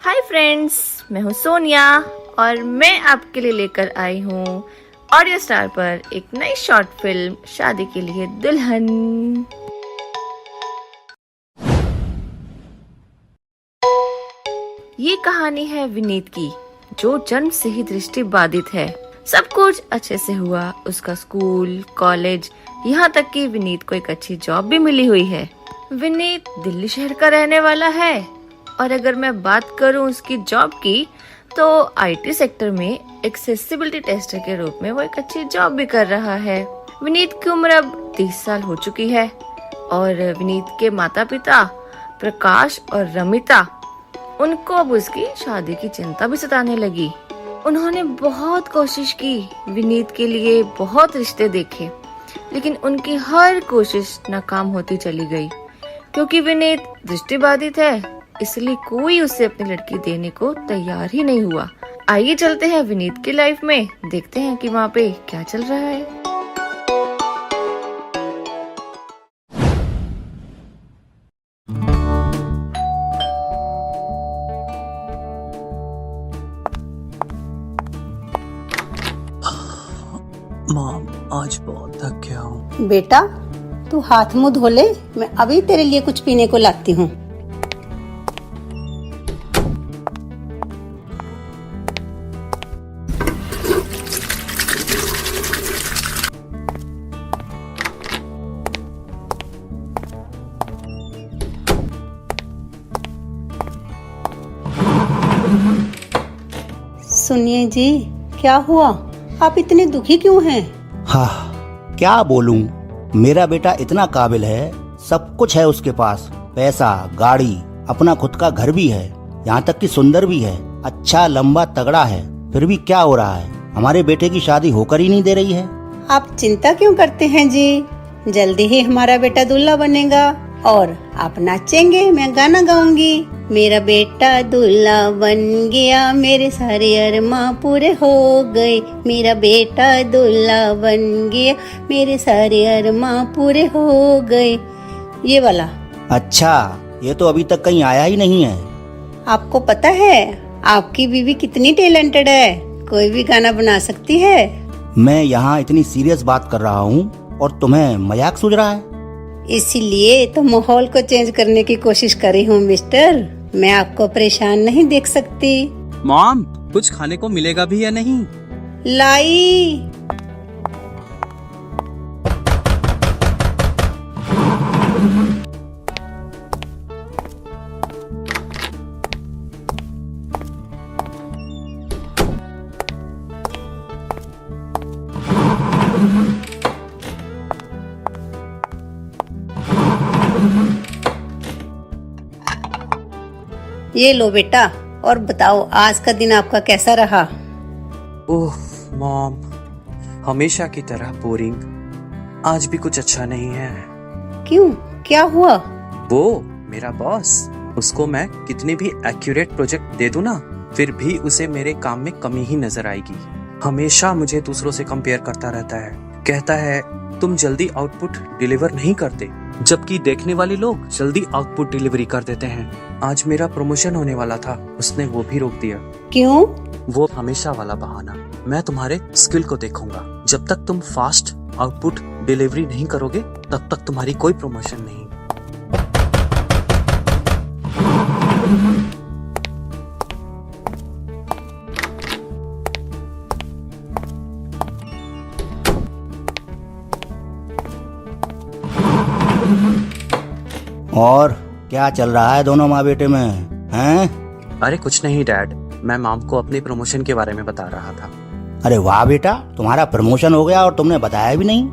Hi friends, मैं हूँ सोनिया और मैं आपके लिए लेकर आई हूँ ऑडियो स्टार पर एक नई शॉर्ट फिल्म शादी के लिए दुल्हन। ये कहानी है विनीत की, जो जन्म से ही दृष्टि बाधित है। सब कुछ अच्छे से हुआ, उसका स्कूल, कॉलेज, यहाँ तक कि विनीत को एक अच्छी जॉब भी मिली हुई है। विनीत दिल्ली शहर का रहने वाला है और अगर मैं बात करूँ उसकी जॉब की, तो आईटी सेक्टर में एक्सेसिबिलिटी टेस्टर के रूप में वो एक अच्छी जॉब भी कर रहा है। विनीत की उम्र अब 30 साल हो चुकी है और विनीत के माता पिता प्रकाश और रमिता, उनको अब उसकी शादी की चिंता भी सताने लगी। उन्होंने बहुत कोशिश की, विनीत के लिए बहुत रिश्ते देखे, लेकिन उनकी हर कोशिश नाकाम होती चली गई। क्योंकि विनीत दृष्टिबाधित है, इसलिए कोई उसे अपनी लड़की देने को तैयार ही नहीं हुआ। आइए चलते हैं विनीत की लाइफ में, देखते हैं कि वहाँ पे क्या चल रहा है। मॉम, आज बहुत थक गया हूँ। बेटा, तू हाथ मुंह धो ले, मैं अभी तेरे लिए कुछ पीने को लाती हूँ। सुनिए जी, क्या हुआ? आप इतने दुखी क्यों हैं? हाँ, क्या बोलूं, मेरा बेटा इतना काबिल है, सब कुछ है उसके पास, पैसा, गाड़ी, अपना खुद का घर भी है, यहाँ तक कि सुंदर भी है, अच्छा लंबा तगड़ा है। फिर भी क्या हो रहा है, हमारे बेटे की शादी होकर ही नहीं दे रही है। आप चिंता क्यों करते हैं जी? जल्दी ही हमारा बेटा दूल्हा बनेगा और आप नाचेंगे, मैं गाना गाऊंगी। मेरा बेटा दूल्हा बन गया, मेरे सारे अरमां पूरे हो गए। मेरा बेटा दूल्हा बन गया, मेरे सारे अरमां पूरे हो गए। ये वाला। अच्छा, ये तो अभी तक कहीं आया ही नहीं है। आपको पता है आपकी बीवी कितनी टैलेंटेड है, कोई भी गाना बना सकती है। मैं यहाँ इतनी सीरियस बात कर रहा हूँ और तुम्हें मजाक सूझ रहा है। इसीलिए तो माहौल को चेंज करने की कोशिश कर रही हूँ मिस्टर। मैं आपको परेशान नहीं देख सकती। मॉम, कुछ खाने को मिलेगा भी या नहीं? लाई। ये लो बेटा, और बताओ आज का दिन आपका कैसा रहा? ओह मॉम, हमेशा की तरह बोरिंग। आज भी कुछ अच्छा नहीं है। क्यों, क्या हुआ? वो मेरा बॉस, उसको मैं कितने भी एक्यूरेट प्रोजेक्ट दे दूं ना, फिर भी उसे मेरे काम में कमी ही नजर आएगी। हमेशा मुझे दूसरों से कंपेयर करता रहता है, कहता है तुम जल्दी आउटपुट डिलीवर नहीं करते, जबकि देखने वाले लोग जल्दी आउटपुट डिलीवरी कर देते हैं। आज मेरा प्रमोशन होने वाला था, उसने वो भी रोक दिया। क्यों? वो हमेशा वाला बहाना, मैं तुम्हारे स्किल को देखूंगा, जब तक तुम फास्ट आउटपुट डिलीवरी नहीं करोगे तब तक तुम्हारी कोई प्रमोशन नहीं। और क्या चल रहा है दोनों माँ बेटे में, हैं? अरे कुछ नहीं डैड, मैं मॉम को अपने प्रमोशन के बारे में बता रहा था। अरे वाह बेटा, तुम्हारा प्रमोशन हो गया और तुमने बताया भी नहीं।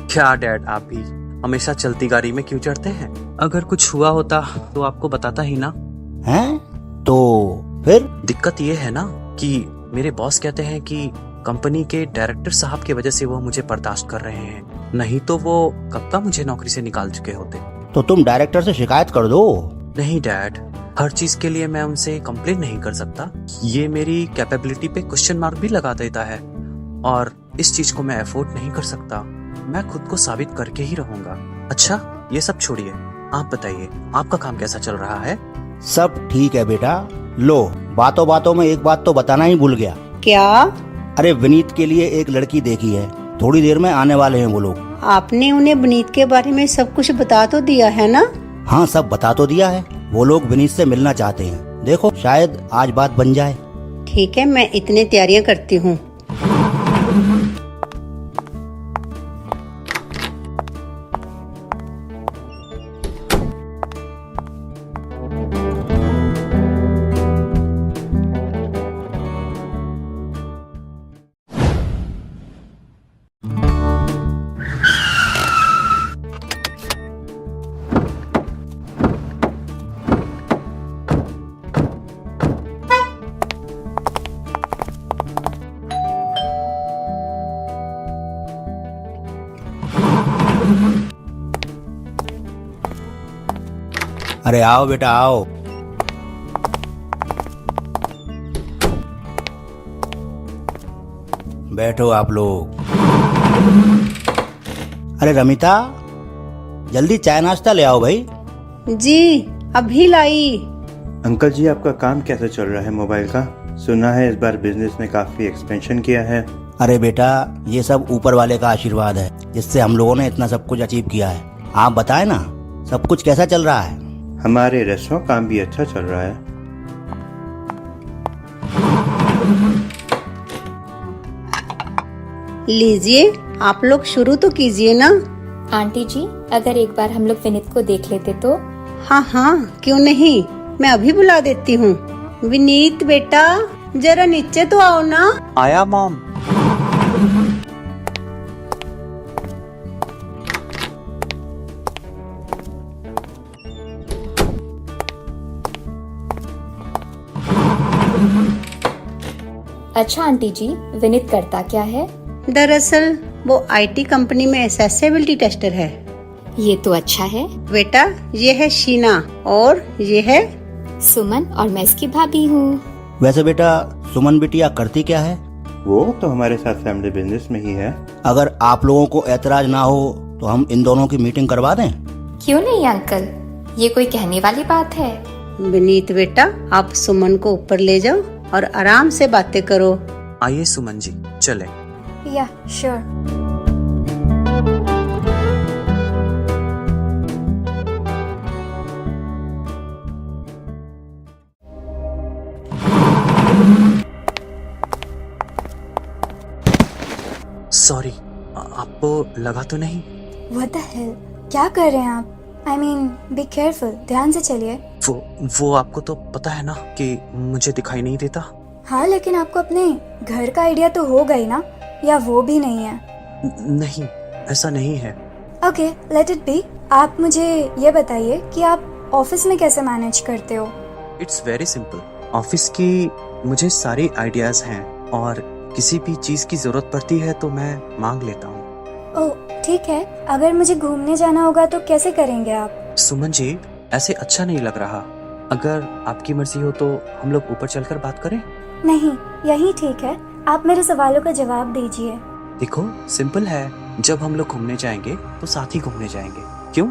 क्या डैड, आप भी हमेशा चलती गाड़ी में क्यों चढ़ते हैं? अगर कुछ हुआ होता तो आपको बताता ही ना। हैं? तो फिर? दिक्कत ये है ना कि मेरे बॉस कहते हैं कि कंपनी के डायरेक्टर साहब की वजह से वो मुझे बर्दाश्त कर रहे हैं, नहीं तो वो कब का मुझे नौकरी से निकाल चुके होते। तो तुम डायरेक्टर से शिकायत कर दो। नहीं डैड, हर चीज के लिए मैं उनसे कंप्लेन नहीं कर सकता। ये मेरी कैपेबिलिटी पे क्वेश्चन मार्क भी लगा देता है और इस चीज को मैं अफोर्ड नहीं कर सकता। मैं खुद को साबित करके ही रहूंगा। अच्छा, ये सब छोड़िए, आप बताइए आपका काम कैसा चल रहा है? सब ठीक है बेटा, लो, बातों बातों में एक बात तो बताना ही भूल गया। क्या? अरे विनीत के लिए एक लड़की देखी है, थोड़ी देर में आने वाले हैं वो लोग। आपने उन्हें विनीत के बारे में सब कुछ बता तो दिया है ना? हाँ, सब बता तो दिया है। वो लोग विनीत से मिलना चाहते हैं। देखो, शायद आज बात बन जाए। ठीक है, मैं इतनी तैयारियां करती हूँ। अरे आओ बेटा आओ। बैठो आप लोग। अरे रमिता, जल्दी चाय नाश्ता ले आओ भाई। जी, अभी लाई। अंकल जी, आपका काम कैसा चल रहा है मोबाइल का? सुना है इस बार बिजनेस में काफी एक्सपेंशन किया है। अरे बेटा, ये सब ऊपर वाले का आशीर्वाद है, जिससे हम लोगों ने इतना सब कुछ अचीव किया है। आप बताएं ना, सब कुछ कैसा चल रहा है? हमारे रेस्टोरेंट काम भी अच्छा चल रहा है। लीजिए, आप लोग शुरू तो कीजिए ना। आंटी जी, अगर एक बार हम लोग विनीत को देख लेते तो? हाँ हाँ, क्यों नहीं, मैं अभी बुला देती हूँ। विनीत बेटा, जरा नीचे तो आओ ना। आया मॉम। अच्छा आंटी जी, विनीत करता क्या है? दरअसल वो आईटी कंपनी में एक्सेसिबिलिटी टेस्टर है। ये तो अच्छा है। बेटा, ये है शीना और ये है सुमन, और मैं इसकी भाभी हूँ। वैसे बेटा, सुमन बिटिया करती क्या है? वो तो हमारे साथ फैमिली बिजनेस में ही है। अगर आप लोगों को ऐतराज ना हो तो हम इन दोनों की मीटिंग करवा दें। क्यों नहीं अंकल, ये कोई कहने वाली बात है? विनीत बेटा, आप सुमन को ऊपर ले जाओ और आराम से बातें करो। आइए सुमन जी, चले। या श्योर। सॉरी, आपको लगा तो नहीं? What the hell? क्या कर रहे हैं आप? I mean, be careful. ध्यान से चलिए। वो आपको तो पता है ना कि मुझे दिखाई नहीं देता। हाँ, लेकिन आपको अपने घर का आइडिया तो होगा ही ना, या वो भी नहीं है? नहीं, ऐसा नहीं है। Okay, let it be. आप मुझे ये बताइए कि आप ऑफिस में कैसे मैनेज करते हो? It's very simple. ऑफिस की मुझे सारी आइडियाज हैं और किसी भी चीज की जरूरत पड़ती है तो मैं मांग लेता हूँ। ओह, ठीक है। अगर मुझे घूमने जाना होगा तो कैसे करेंगे आप? सुमन जी, ऐसे अच्छा नहीं लग रहा। अगर आपकी मर्जी हो तो हम लोग ऊपर चलकर बात करें। नहीं, यही ठीक है। आप मेरे सवालों का जवाब दीजिए। देखो, सिंपल है, जब हम लोग घूमने जाएंगे तो साथ ही घूमने जाएंगे। क्यों?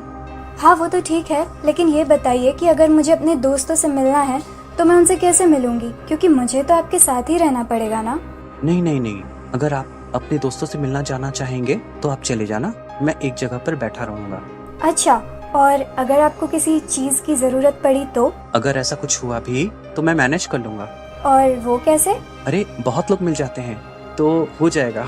हाँ, वो तो ठीक है, लेकिन ये बताइए कि अगर मुझे अपने दोस्तों से मिलना है तो मैं उनसे कैसे मिलूंगी, क्योंकि मुझे तो आपके साथ ही रहना पड़ेगा ना। नहीं नहीं नहीं, अगर आप अपने दोस्तों से मिलना जाना चाहेंगे तो आप चले जाना, मैं एक जगह पर बैठा रहूंगा। अच्छा, और अगर आपको किसी चीज की जरूरत पड़ी तो? अगर ऐसा कुछ हुआ भी तो मैं मैनेज कर लूंगा। और वो कैसे? अरे बहुत लोग मिल जाते हैं तो हो जाएगा।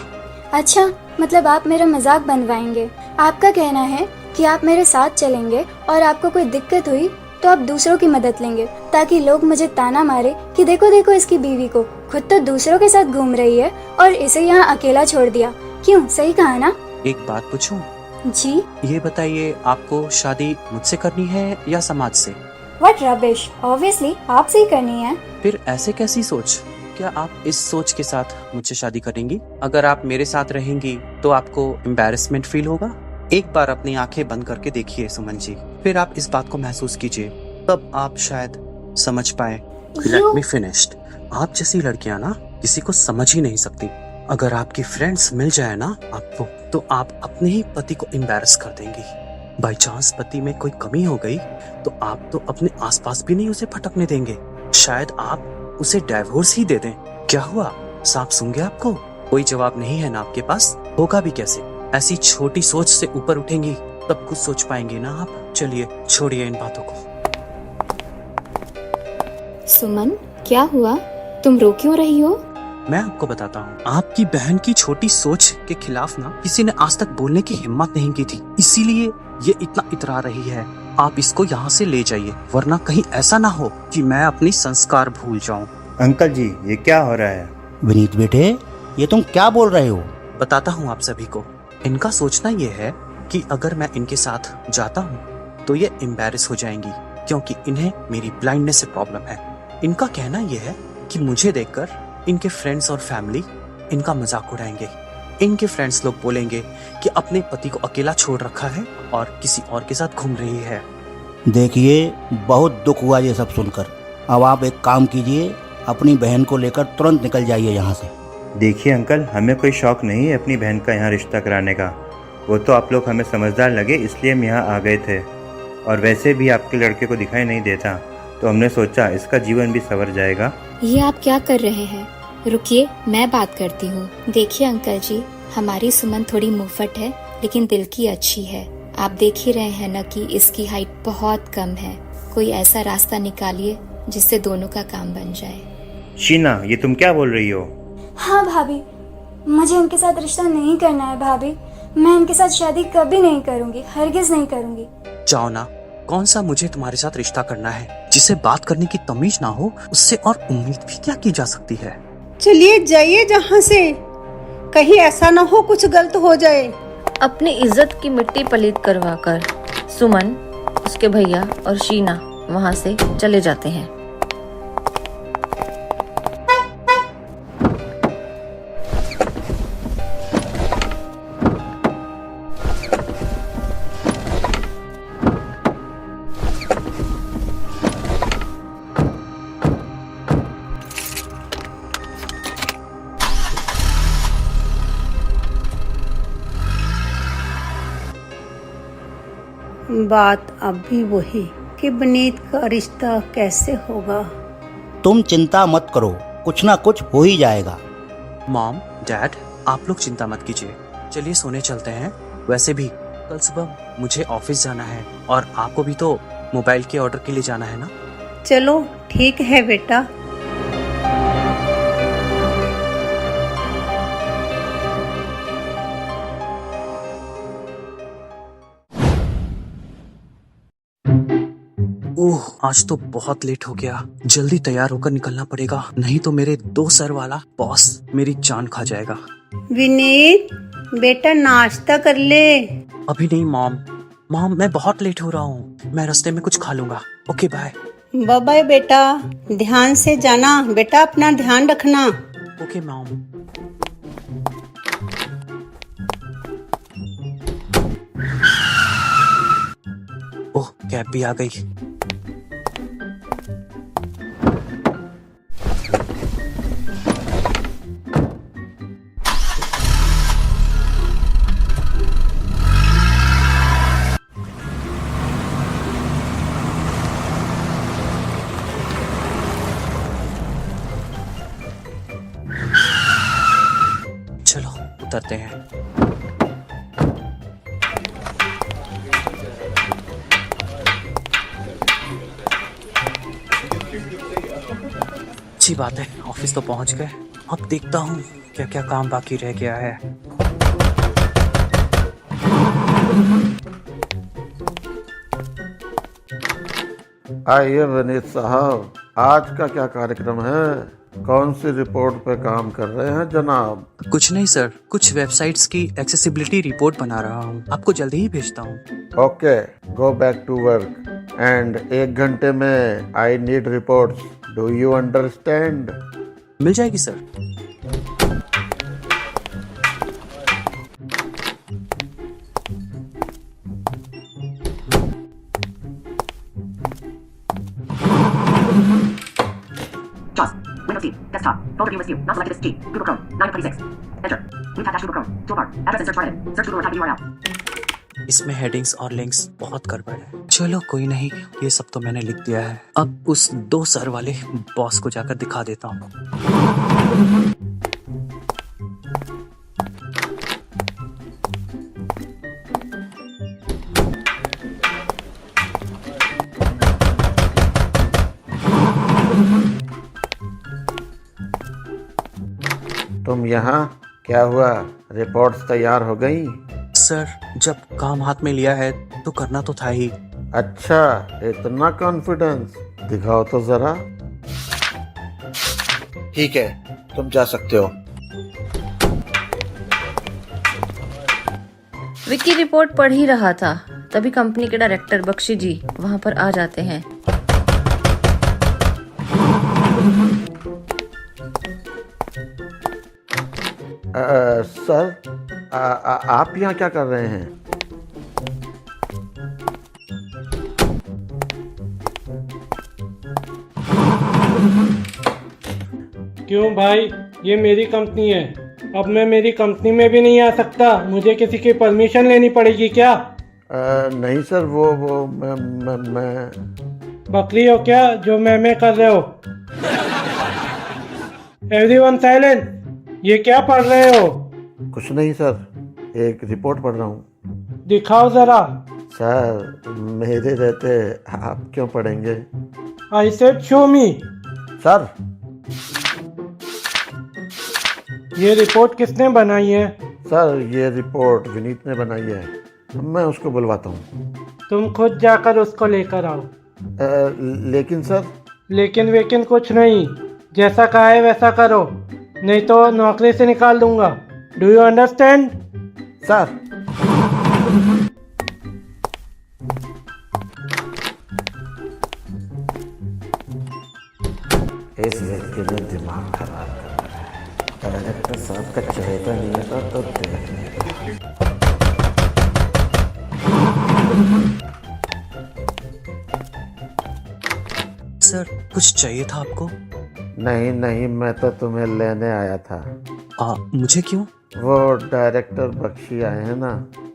अच्छा, मतलब आप मेरा मजाक बनवाएंगे। आपका कहना है कि आप मेरे साथ चलेंगे और आपको कोई दिक्कत हुई तो आप दूसरों की मदद लेंगे, ताकि लोग मुझे ताना मारे कि देखो देखो इसकी बीवी को, खुद तो दूसरों के साथ घूम रही है और इसे यहाँ अकेला छोड़ दिया। क्यों, सही कहा ना? एक बात पूछूं? जी। ये बताइए, आपको शादी मुझसे करनी है या समाज से? व्हाट रबिश, ऑब्वियसली आपसे ही करनी है। फिर ऐसे कैसी सोच? क्या आप इस सोच के साथ मुझसे शादी करेंगी? अगर आप मेरे साथ रहेंगी तो आपको एम्बैरेसमेंट फील होगा। एक बार अपनी आंखें बंद करके देखिए सुमन जी, फिर आप इस बात को महसूस कीजिए, तब आप शायद समझ पाए। Let me finished. आप जैसी लड़कियां ना किसी को समझ ही नहीं सकती। अगर आपकी फ्रेंड्स मिल जाए ना आपको, तो आप अपने ही पति को एम्बैरस कर देंगी। बाई चांस पति में कोई कमी हो गई तो आप तो अपने आसपास भी नहीं उसे भटकने देंगे। शायद आप उसे डाइवोर्स ही दे दें। क्या हुआ, सांप सूंघ गया आपको? कोई जवाब नहीं है ना आपके पास? होगा भी कैसे? ऐसी छोटी सोच से ऊपर उठेंगी तब कुछ सोच पाएंगे ना आप। चलिए छोड़िए इन बातों को। सुमन, क्या हुआ? तुम रो क्यों रही हो? मैं आपको बताता हूँ, आपकी बहन की छोटी सोच के खिलाफ ना किसी ने आज तक बोलने की हिम्मत नहीं की थी, इसीलिए ये इतना इतरा रही है। आप इसको यहाँ से ले जाइए, वरना कहीं ऐसा ना हो कि मैं अपनी संस्कार भूल जाऊँ। अंकल जी, ये क्या हो रहा है? विनीत बेटे, ये तुम क्या बोल रहे हो? बताता हूँ आप सभी को। इनका सोचना ये है कि अगर मैं इनके साथ जाता हूँ तो ये एम्बैरेस हो जाएंगी, क्योंकि इन्हें मेरी ब्लाइंडनेस से प्रॉब्लम है। इनका कहना ये है कि मुझे देखकर इनके फ्रेंड्स और फैमिली इनका मजाक उड़ाएंगे। इनके फ्रेंड्स लोग बोलेंगे कि अपने पति को अकेला छोड़ रखा है और किसी और के साथ घूम रही है। देखिए, बहुत दुख हुआ ये सब सुनकर। अब आप एक काम कीजिए, अपनी बहन को लेकर तुरंत निकल जाइए यहाँ से। देखिए अंकल, हमें कोई शौक नहीं है अपनी बहन का यहाँ रिश्ता कराने का। वो तो आप लोग हमें समझदार लगे इसलिए हम यहाँ आ गए थे, और वैसे भी आपके लड़के को दिखाई नहीं देता, तो हमने सोचा इसका जीवन भी संवर जाएगा। ये आप क्या कर रहे हैं? रुकिए, मैं बात करती हूँ। देखिए अंकल जी, हमारी सुमन थोड़ी मुफ्फट है लेकिन दिल की अच्छी है। आप देख ही रहे हैं न कि इसकी हाइट बहुत कम है। कोई ऐसा रास्ता निकालिए जिससे दोनों का काम बन जाए। शीना, ये तुम क्या बोल रही हो? हाँ भाभी, मुझे इनके साथ रिश्ता नहीं करना है भाभी। मैं इनके साथ शादी कभी नहीं करूँगी, हरगिज नहीं करूँगी। जाओ ना, कौन सा मुझे तुम्हारे साथ रिश्ता करना है? जिसे बात करने की तमीज ना हो उससे और उम्मीद भी क्या की जा सकती है? चलिए जाइए जहाँ से, कहीं ऐसा ना हो कुछ गलत हो जाए। अपनी इज्जत की मिट्टी पलीत करवाकर सुमन, उसके भैया और शीना वहाँ से चले जाते हैं। बात अब भी वही कि विनीत का रिश्ता कैसे होगा। तुम चिंता मत करो, कुछ ना कुछ हो ही जाएगा। मॉम, डैड, आप लोग चिंता मत कीजिए, चलिए सोने चलते हैं। वैसे भी कल सुबह मुझे ऑफिस जाना है और आपको भी तो मोबाइल के ऑर्डर के लिए जाना है ना। चलो ठीक है बेटा। ओह, आज तो बहुत लेट हो गया। जल्दी तैयार होकर निकलना पड़ेगा, नहीं तो मेरे 2 सर वाला बॉस मेरी जान खा जाएगा। विनीत बेटा, नाश्ता कर ले। अभी नहीं मॉम, मैं बहुत लेट हो रहा हूँ। मैं रास्ते में कुछ खा लूंगा। Okay bye. बाय बाय बेटा, ध्यान से जाना बेटा, अपना ध्यान रखना। Okay mom. ओह, कैब भी आ गई। चलो उतरते हैं। अच्छी बात है, ऑफिस तो पहुंच गए। अब देखता हूँ क्या क्या काम बाकी रह गया है। आइए विनीत साहब, आज का क्या कार्यक्रम है? कौन सी रिपोर्ट पे काम कर रहे हैं जनाब? कुछ नहीं सर, कुछ वेबसाइट्स की एक्सेसिबिलिटी रिपोर्ट बना रहा हूँ। आपको जल्दी ही भेजता हूँ। Okay, go back to work and 1 घंटे में I need reports. Do you understand? मिल जाएगी sir. JAWS, Windows D, desktop, folder view list view, not selected as G, Google Chrome, 9 of 26. Enter. New tab dash Google Chrome, toolbar, address and search bar in. Search Google or type URL. इसमें headings और links बहुत गड़बड़ है। चलो कोई नहीं, ये सब तो मैंने लिख दिया है। अब उस 2 सर वाले बॉस को जाकर दिखा देता हूँ। तुम यहाँ, क्या हुआ? रिपोर्ट्स तैयार हो गई? सर, जब काम हाथ में लिया है तो करना तो था ही। अच्छा, इतना कॉन्फिडेंस दिखाओ तो जरा। ठीक है, तुम जा सकते हो। विक्की रिपोर्ट पढ़ ही रहा था, तभी कंपनी के डायरेक्टर बख्शी जी वहाँ पर आ जाते हैं। सर, आप यहाँ क्या कर रहे हैं? क्यों भाई, ये मेरी कंपनी है। अब मैं मेरी कंपनी में भी नहीं आ सकता? मुझे किसी की परमिशन लेनी पड़ेगी क्या? नहीं सर, वो मैं बकरी हो क्या जो मैं कर रहे हो? Everyone silent. ये क्या पढ़ रहे हो? कुछ नहीं सर, एक रिपोर्ट पढ़ रहा हूँ। दिखाओ जरा। सर, मेरे रहते आप क्यों पढ़ेंगे? I said show me. Sir, ये रिपोर्ट किसने बनाई है? सर ये रिपोर्ट विनीत ने बनाई है, मैं उसको बुलवाता हूँ। तुम खुद जाकर उसको लेकर आओ। लेकिन सर। लेकिन वेकिन कुछ नहीं, जैसा कहा है वैसा करो, नहीं तो नौकरी से निकाल दूंगा। Do you understand? सर, इस व्यक्ति ने दिमाग खराब कर रहा है। डायरेक्टर साहब का चहेता नहीं था तो देखने का। सर, कुछ चाहिए था आपको? नहीं, मैं तो तुम्हें लेने आया था। मुझे क्यों? वो डायरेक्टर बख्शी आए हैं ना,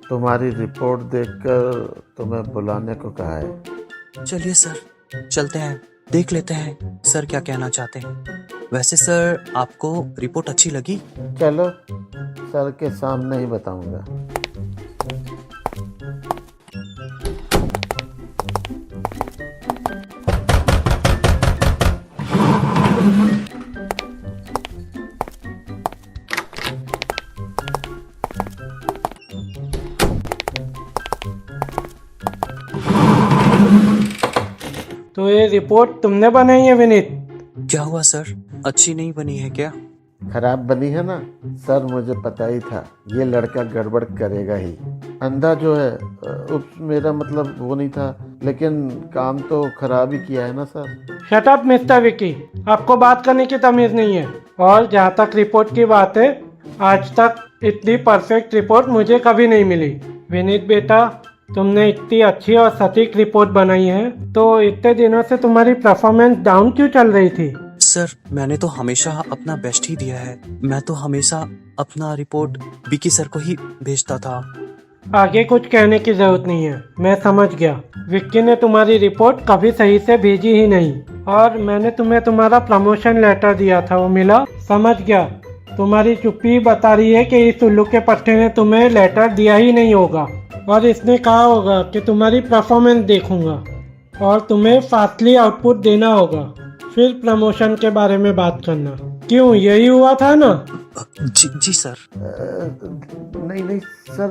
तुम्हारी रिपोर्ट देखकर तुम्हें बुलाने को कहा है। चलिए सर, चलते हैं, देख लेते हैं सर क्या कहना चाहते हैं। वैसे सर, आपको रिपोर्ट अच्छी लगी? चलो, सर के सामने ही बताऊंगा। तो ये रिपोर्ट तुमने बनाई है विनीत? क्या हुआ सर, अच्छी नहीं बनी है क्या? खराब बनी है ना सर, मुझे पता ही था ये लड़का गड़बड़ करेगा ही। अंधा जो है, मेरा मतलब वो नहीं था, लेकिन काम तो खराब ही किया है ना sir. Shut up mister Vicky, आपको बात करने की तमीज नहीं है। और जहाँ तक रिपोर्ट की बात है, आज तक इतनी परफेक्ट रिपोर्ट मुझे कभी नहीं मिली। विनीत बेटा, तुमने इतनी अच्छी और सटीक रिपोर्ट बनाई है, तो इतने दिनों से तुम्हारी परफॉर्मेंस डाउन क्यों चल रही थी? सर, मैंने तो हमेशा अपना बेस्ट ही दिया है। मैं तो हमेशा अपना रिपोर्ट विकी सर को ही भेजता था। आगे कुछ कहने की जरूरत नहीं है, मैं समझ गया। विक्की ने तुम्हारी रिपोर्ट कभी सही से भेजी ही नहीं, और मैंने तुम्हें तुम्हारा प्रमोशन लेटर दिया था, वो मिला? समझ गया। तुम्हारी चुप्पी बता रही है कि इस उल्लू के पट्टे ने तुम्हें लेटर दिया ही नहीं होगा, और इसने कहा होगा कि तुम्हारी परफॉर्मेंस देखूंगा और तुम्हें फास्टली आउटपुट देना होगा, फिर प्रमोशन के बारे में बात करना। क्यों, यही हुआ था ना? जी सर। नहीं सर,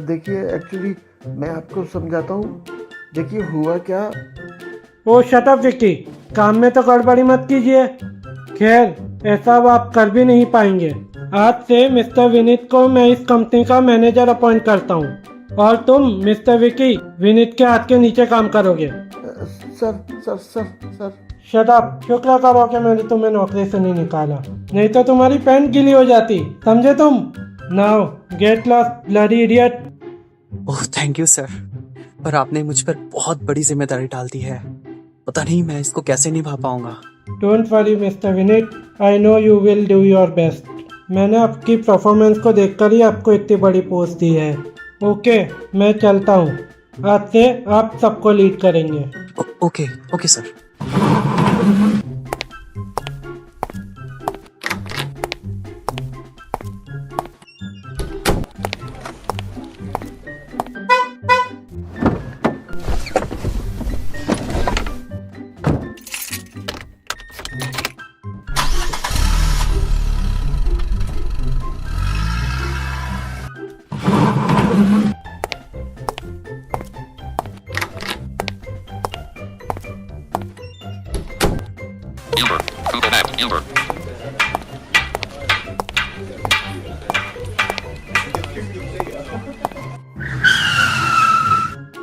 देखिए एक्चुअली मैं आपको समझाता हूँ। देखिए हुआ क्या। ओ शट अप विक्की, काम में तो गड़बड़ी मत कीजिए। खैर, ऐसा अब आप कर भी नहीं पाएंगे। आज से मिस्टर विनीत को मैं इस कंपनी का मैनेजर अपॉइंट करता हूँ, और तुम मिस्टर विकी विनीत के हाथ के नीचे काम करोगे। सर शट अप, शुक्र करो कि मैंने तुम्हें नौकरी से नहीं निकाला, नहीं तो तुम्हारी पैंट गीली हो जाती, समझे तुम? Now get lost bloody idiot. Oh thank you sir, पर आपने मुझ पर बहुत बड़ी जिम्मेदारी डाल दी है। पता नहीं मैं इसको कैसे निभा पाऊंगा। Don't worry mister Vineet, I know you will do your best. मैंने आपकी परफॉर्मेंस को देखकर ही आपको इतनी बड़ी पोस्ट दी है। ओके, मैं चलता हूँ। आज से आप सबको लीड करेंगे। Okay okay sir.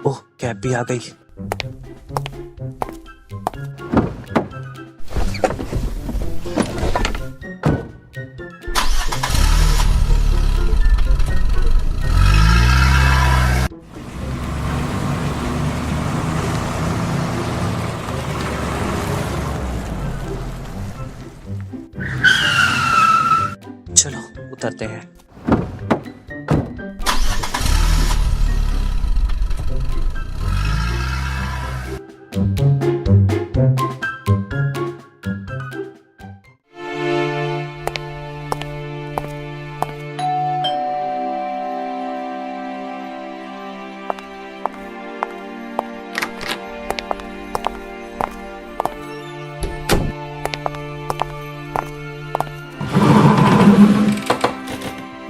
Oh, cab भी आ गई। चलो उतरते हैं।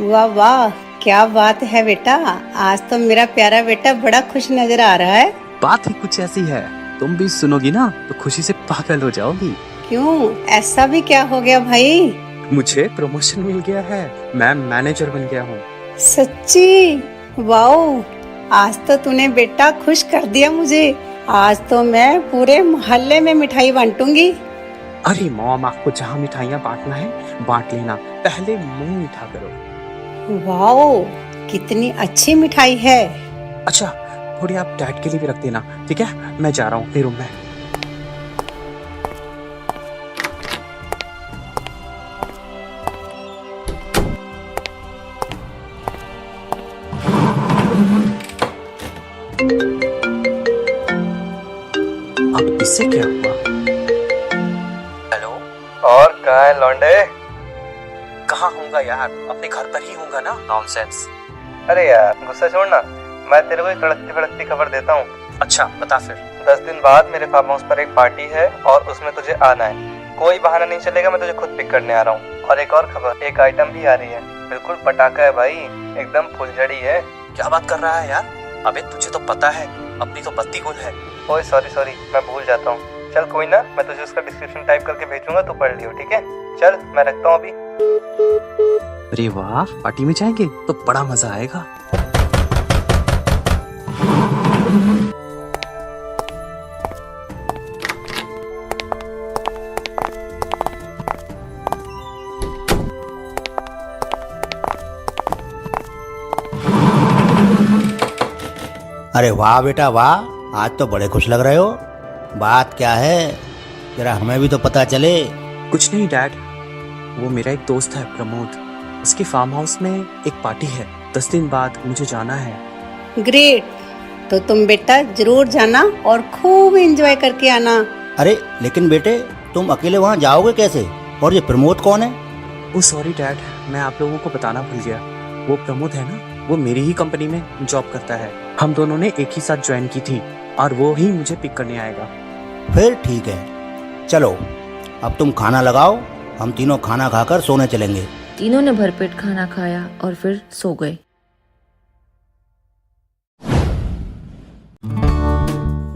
वाह वाह, क्या बात है बेटा। आज तो मेरा प्यारा बेटा बड़ा खुश नजर आ रहा है। बात ही कुछ ऐसी है, तुम भी सुनोगी ना तो खुशी से पागल हो जाओगी। क्यों, ऐसा भी क्या हो गया भाई? मुझे प्रमोशन मिल गया है, मैं मैनेजर बन गया हूँ। सच्ची? वाओ, आज तो तूने बेटा खुश कर दिया मुझे। आज तो मैं पूरे मोहल्ले में मिठाई बांटूंगी। अरे मॉम, आपको जहाँ मिठाइयाँ बांटना है बांट लेना, पहले मुंह मीठा करो। वाओ, कितनी अच्छी मिठाई है। अच्छा, थोड़ी आप डैड के लिए भी रख देना, ठीक है? मैं जा रहा हूँ अपने रूम में। अब इससे क्या हुआ? हेलो, और कहाँ है लौंडे? कहाँ होऊंगा यार, अपने घर पर ही होऊंगा ना। नॉनसेंस। अरे यार गुस्सा छोड़ना, मैं तेरे को एक तड़कती भड़कती खबर देता हूँ। अच्छा बता फिर। 10 दिन बाद मेरे फार्म हाउस पर एक पार्टी है और उसमें तुझे आना है। कोई बहाना नहीं चलेगा, मैं तुझे खुद पिक करने आ रहा हूँ। और एक और खबर, एक आइटम भी आ रही है, बिल्कुल पटाखा है भाई, एकदम फुलझड़ी है। क्या बात कर रहा है यार? अबे तुझे तो पता है अपनी तो बत्ती गुल है। ओए सॉरी, मैं भूल जाता हूँ। चल कोई ना, मैं तुझे उसका डिस्क्रिप्शन टाइप करके भेजूंगा, तू पढ़ लियो, ठीक है? चल मैं रखता हूँ अभी। अरे वाह, पार्टी में जाएंगे तो बड़ा मजा आएगा। अरे वाह बेटा वाह, आज तो बड़े खुश लग रहे हो। बात क्या है, जरा हमें भी तो पता चले। कुछ नहीं डैड, वो मेरा एक दोस्त है प्रमोद, उसके फार्म हाउस में एक पार्टी है, 10 दिन बाद मुझे जाना है। ग्रेट, तो तुम बेटा जरूर जाना और खूब एंजॉय करके आना। अरे लेकिन बेटे, तुम अकेले वहाँ जाओगे कैसे? और ये प्रमोद कौन है? ओ सॉरी डैड, मैं आप लोगों को बताना भूल गया। वो प्रमोद है ना, वो मेरी ही कंपनी में जॉब करता है। हम दोनों ने एक ही साथ ज्वाइन की थी और वो ही मुझे पिक करने आएगा। फिर ठीक है, चलो अब तुम खाना लगाओ, हम तीनों खाना खाकर सोने चलेंगे। तीनों ने भरपेट खाना खाया और फिर सो गए।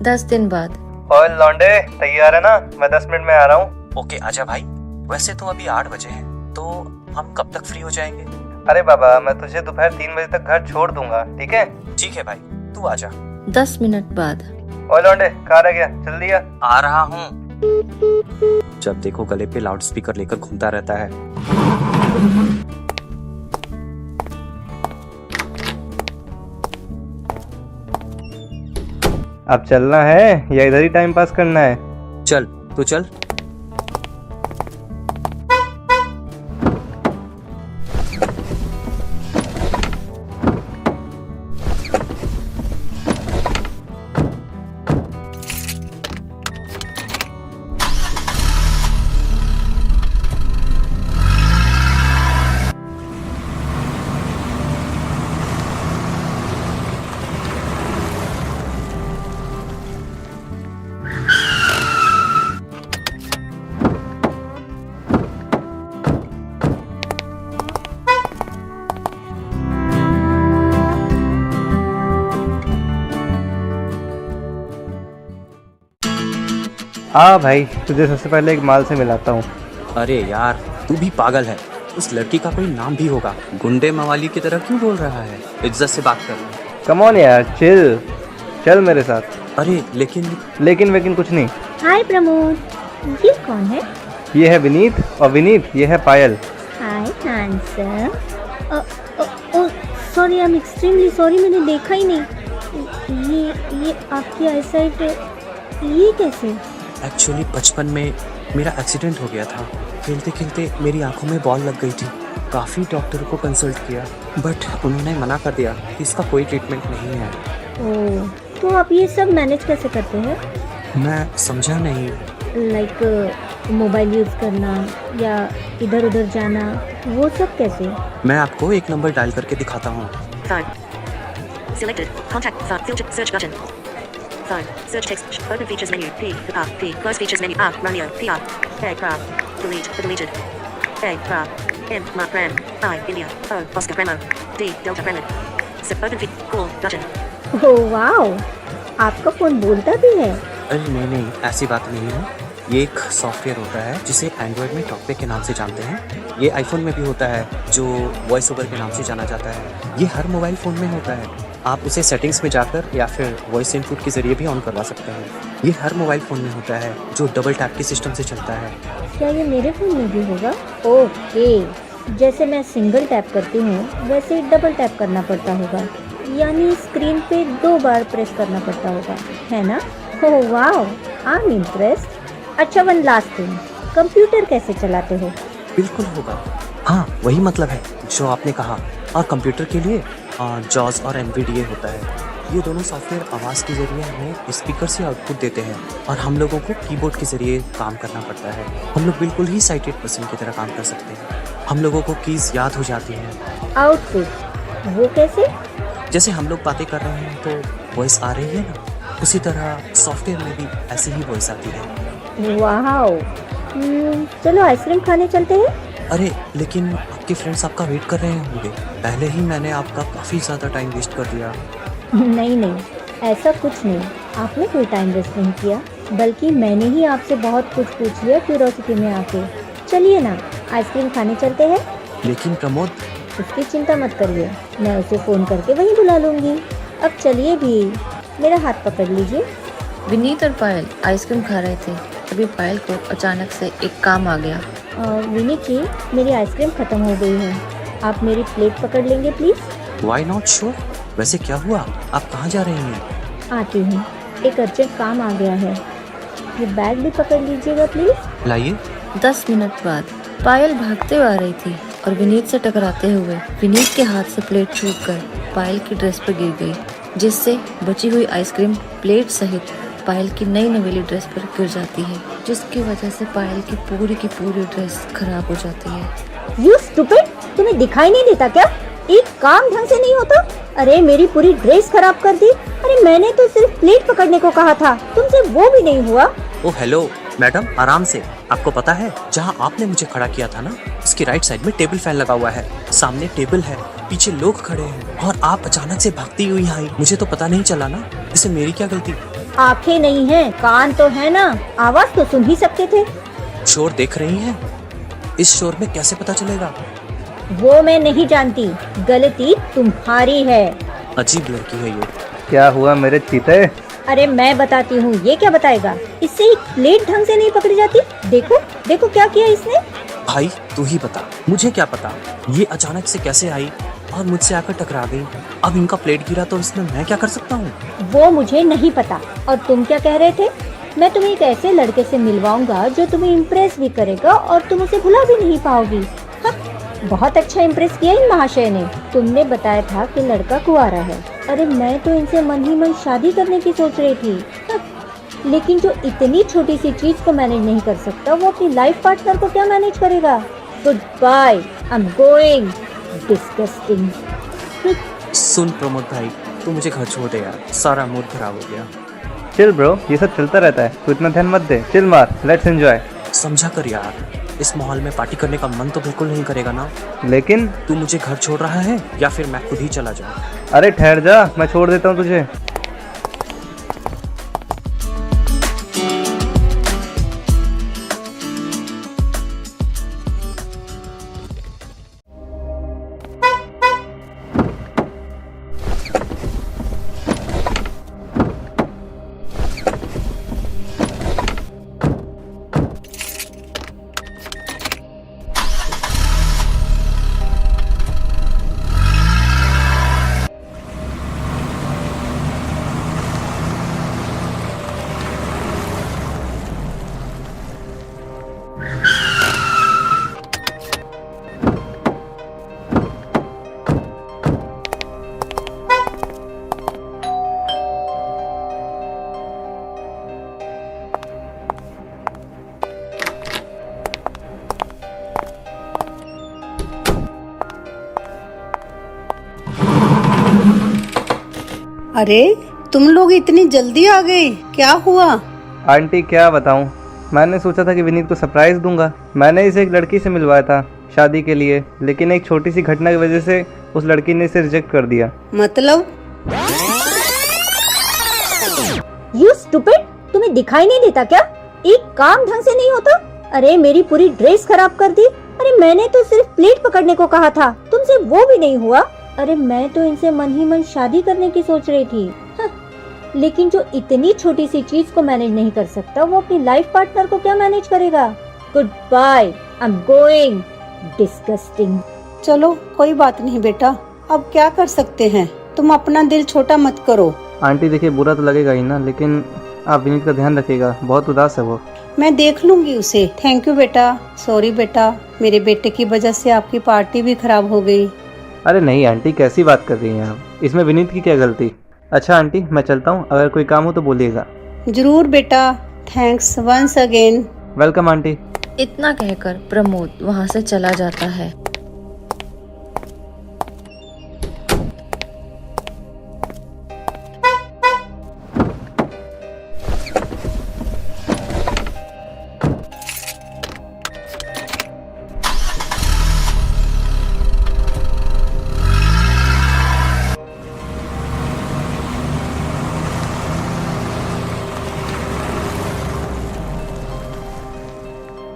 10 दिन बाद। और लौंडे तैयार है ना? मैं 10 मिनट में आ रहा हूँ। ओके आजा भाई। वैसे तो अभी 8 बजे हैं, तो हम कब तक फ्री हो जाएंगे? अरे बाबा, मैं तुझे दोपहर 3 बजे तक घर छोड़ दूंगा, ठीक है? ठीक है भाई, तू आजा। 10 मिनट बाद। ओए लौंडे, कहाँ रह गया? जल्दी आ रहा हूँ। जब देखो गले पे लाउड स्पीकर लेकर घूमता रहता है। अब चलना है या इधर ही टाइम पास करना है? चल तो चल। आ भाई, तुझे सबसे पहले एक माल से मिलाता हूँ। अरे यार, तू भी पागल है। उस लड़की का कोई नाम भी होगा। गुंडे मवाली की तरह क्यों बोल रहा है? इज्जत से बात कर। कम ऑन यार, चिल, चल मेरे साथ। अरे लेकिन लेकिन कुछ नहीं। हाय प्रमोद, ये कौन है? ये है विनीत, और विनीत ये है Payal. Hi handsome. Sorry, I am extremely sorry, मैंने देखा ही नहीं। ये आपकी आईसाइट, ये कैसे? एक्चुअली बचपन में मेरा एक्सीडेंट हो गया था। खेलते खेलते मेरी आंखों में बॉल लग गई थी। काफ़ी डॉक्टर को कंसल्ट किया, बट उन्होंने मना कर दिया कि इसका कोई ट्रीटमेंट नहीं है। ओह, तो आप ये सब मैनेज कैसे करते हैं? मैं समझा नहीं। लाइक मोबाइल यूज़ करना या इधर उधर जाना, वो सब कैसे? मैं आपको एक नंबर डायल करके दिखाता हूँ। Phone. Selected. Contact. Phone. Filter. Search button. Phone. Search text. Open features menu. P. R. P. Close features menu. R. Romeo. P. R. A. Craft. Delete. Deleted. A. Craft. M. Mark Ram. I. India. O. Oscar Bremo. D. Delta Bremen. Open feed. Call button. Oh wow, आपका phone बोलता भी है? अरे नहीं, ऐसी बात नहीं है। ये एक सॉफ्टवेयर होता है जिसे एंड्रॉयड में टॉकबैक के नाम से जानते हैं। ये आईफोन में भी होता है जो वॉइस ओवर के नाम से जाना जाता है। ये हर मोबाइल फ़ोन में होता है। आप उसे सेटिंग्स में जाकर या फिर वॉइस इनपुट के ज़रिए भी ऑन करवा सकते हैं। ये हर मोबाइल फ़ोन में होता है जो डबल टैप के सिस्टम से चलता है। क्या ये मेरे फ़ोन में भी होगा? ओके, जैसे मैं सिंगल टैप करती हूँ वैसे डबल टैप करना पड़ता होगा, यानी स्क्रीन पे 2 बार प्रेस करना पड़ता होगा, है ना? Oh wow, I am impressed. अच्छा, वन लास्ट थिंग, कंप्यूटर कैसे चलाते हो? बिल्कुल होगा। हाँ, वही मतलब है जो आपने कहा। और कंप्यूटर के लिए जॉज और NVDA होता है। ये दोनों सॉफ्टवेयर आवाज़ के ज़रिए हमें स्पीकर से आउटपुट देते हैं और हम लोगों को कीबोर्ड के ज़रिए काम करना पड़ता है। हम लोग बिल्कुल ही साइटेड पर्सन की तरह काम कर सकते हैं। हम लोगों को कीज़ याद हो जाती हैं। आउटपुट, वो कैसे? जैसे हम लोग बातें कर रहे हैं तो वॉइस आ रही है ना, उसी तरह सॉफ्टवेयर में भी ऐसी ही वॉइस आती है। वाओ, चलो आइसक्रीम खाने चलते हैं। अरे लेकिन आपके फ्रेंड्स आपका वेट कर रहे होंगे। पहले ही मैंने आपका काफ़ी ज़्यादा टाइम वेस्ट कर दिया। नहीं, ऐसा कुछ नहीं, आपने कोई टाइम वेस्ट नहीं किया, बल्कि मैंने ही आपसे बहुत कुछ पूछ लिया क्यूरोसिटी में आके। चलिए ना, आइसक्रीम खाने चलते हैं। लेकिन प्रमोद, उसकी चिंता मत करिए, मैं उसे फ़ोन करके वहीं बुला लूँगी। अब चलिए भी, मेरा हाथ पकड़ लीजिए। विनीत और पायल आइसक्रीम खा रहे थे। तभी पायल को अचानक से एक काम आ गया। विनीत जी, मेरी आइसक्रीम ख़त्म हो गई है, आप मेरी प्लेट पकड़ लेंगे प्लीज़? Why not sure. वैसे क्या हुआ, आप कहाँ जा रही हैं? आती हूँ, एक अर्जेंट काम आ गया है। ये बैग भी पकड़ लीजिएगा प्लीज़। लाइए। 10 मिनट बाद पायल भागते हुए आ रही थी और विनीत से टकराते हुए विनीत के हाथ से प्लेट छूटकर पायल की ड्रेस पर गिर गई, जिससे बची हुई आइसक्रीम प्लेट सहित पायल की नई नवेली ड्रेस पर गिर जाती है, जिसकी वजह से पायल की पूरी ड्रेस खराब हो जाती है। यू स्टूपिड, तुम्हें दिखाई नहीं देता क्या? एक काम ढंग से नहीं होता? अरे मेरी पूरी ड्रेस खराब कर दी। अरे मैंने तो सिर्फ प्लेट पकड़ने को कहा था, तुमसे वो भी नहीं हुआ। ओ हेलो मैडम, आराम से। आपको पता है जहाँ आपने मुझे खड़ा किया था ना, उसकी राइट साइड में टेबल फैन लगा हुआ है। सामने टेबल है, पीछे लोग खड़े हैं और आप अचानक से भागती हुई आई। मुझे तो पता नहीं चला ना, इसमें मेरी क्या गलती? आंखें नहीं हैं, कान तो है ना, आवाज तो सुन ही सकते थे। शोर देख रही हैं? इस शोर में कैसे पता चलेगा? वो मैं नहीं जानती, गलती तुम्हारी है। अजीब लड़की है ये। क्या हुआ मेरे चीते? अरे मैं बताती हूँ, ये क्या बताएगा? इससे एक प्लेट ढंग से नहीं पकड़ी जाती। देखो देखो क्या किया इसने। भाई तू ही बता, मुझे क्या पता। ये अचानक से कैसे आई और मुझसे आकर टकरा गई। अब इनका प्लेट गिरा तो इसमें मैं क्या कर सकता हूँ? वो मुझे नहीं पता। और तुम क्या कह रहे थे? मैं तुम्हें एक ऐसे लड़के से मिलवाऊंगा जो तुम्हें इम्प्रेस भी करेगा और तुम उसे भुला भी नहीं पाओगी। बहुत अच्छा इम्प्रेस किया इन महाशय ने। तुमने बताया था कि लड़का कुंवारा है। अरे मैं तो इनसे मन ही मन शादी करने की सोच रही थी। लेकिन जो इतनी छोटी सी चीज को मैनेज नहीं कर सकता, वो अपनी लाइफ पार्टनर को क्या मैनेज करेगा? Good bye, I am going. Disgusting. सुन प्रमोद भाई, तू मुझे घर छोड़ दे यार, सारा मूड खराब हो गया। चिल ब्रो, ये सब चलता रहता है, तू इतना ध्यान मत दे। चिल मार, लेट्स एंजॉय। समझा कर यार, इस माहौल में पार्टी करने का मन तो बिल्कुल नहीं करेगा ना। लेकिन तू मुझे घर छोड़ रहा है या फिर मैं खुद ही चला जाऊँ? अरे ठहर जा, मैं छोड़ देता हूँ तुझे। अरे तुम लोग इतनी जल्दी आ गए, क्या हुआ? आंटी क्या बताऊं, मैंने सोचा था कि विनीत को सरप्राइज दूंगा। मैंने इसे एक लड़की से मिलवाया था शादी के लिए, लेकिन एक छोटी सी घटना की वजह से उस लड़की ने इसे रिजेक्ट कर दिया। मतलब? यू स्टूपिड, तुम्हें दिखाई नहीं देता क्या? एक काम ढंग से नहीं होता? अरे मेरी पूरी ड्रेस खराब कर दी। अरे मैंने तो सिर्फ प्लेट पकड़ने को कहा था, तुमसे वो भी नहीं हुआ। अरे मैं तो इनसे मन ही मन शादी करने की सोच रही थी। लेकिन जो इतनी छोटी सी चीज को मैनेज नहीं कर सकता, वो अपनी लाइफ पार्टनर को क्या मैनेज करेगा? Good bye, I am going. Disgusting. चलो कोई बात नहीं बेटा, अब क्या कर सकते हैं, तुम अपना दिल छोटा मत करो। आंटी देखिए, बुरा तो लगेगा ही ना, लेकिन आप विनीत का ध्यान रखिएगा, बहुत उदास है वो। मैं देख लूंगी उसे। थैंक यू बेटा। सॉरी बेटा, मेरे बेटे की वजह से आपकी पार्टी भी खराब हो गई। अरे नहीं आंटी, कैसी बात कर रही हैं आप, इसमें विनीत की क्या गलती। अच्छा आंटी मैं चलता हूँ, अगर कोई काम हो तो बोलिएगा। जरूर बेटा, thanks once again. Welcome aunty. इतना कहकर प्रमोद वहां से चला जाता है।